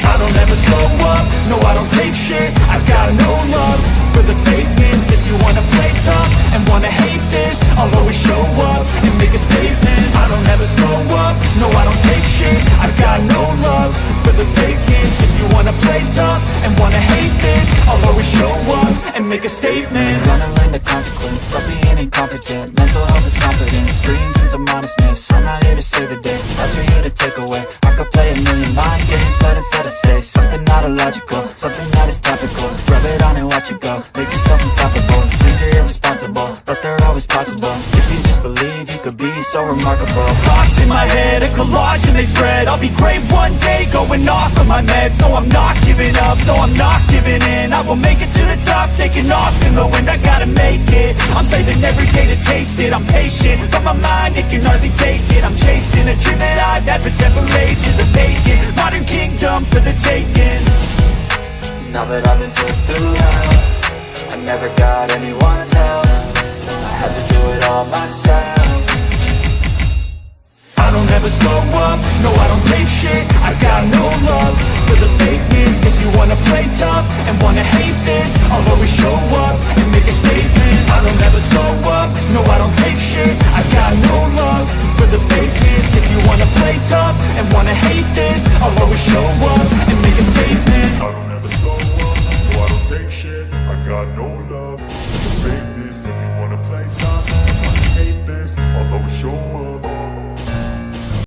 I don't ever slow up, no I don't take shit, I got no love for the fakeness. If you wanna play tough and wanna hate this, I'll always show up and make a statement. I don't ever slow up, no I don't take shit, I got no love for the fakeness. If you wanna play tough and wanna hate this, I'll always show up and make a statement. Gonna learn the consequence of being incompetent. Mental health is competence, dreams and some honestness. I'm not here to save the day, that's for you to take away. I could play a million mind games, but instead I say something not illogical, something that is topical. Rub it on and watch it go, make yourself unstoppable. Dreams are irresponsible, but they're always possible. If you just believe, you could be so remarkable. Thoughts in my head, a collage and they spread. I'll be great one day, going off of my meds. No, I'm not giving up, no, I'm not giving in. I will make it to the top, taking off in the wind. I gotta make it, I'm saving every day to taste it. I'm patient, but my mind, it can hardly take it. I'm chasing a dream that I've had for several ages. A vacant, modern kingdom for the taking. Now that I've been put through hell, I never got anyone's help, I had to do it all myself. I don't ever slow up, no I don't take shit, I got no love for the fakeness. If you wanna play tough and wanna hate this, I'll always show up and make a statement. I don't ever slow up, no I don't take shit, I got no love for the fakeness. If you wanna play tough and wanna hate this, I'll always show up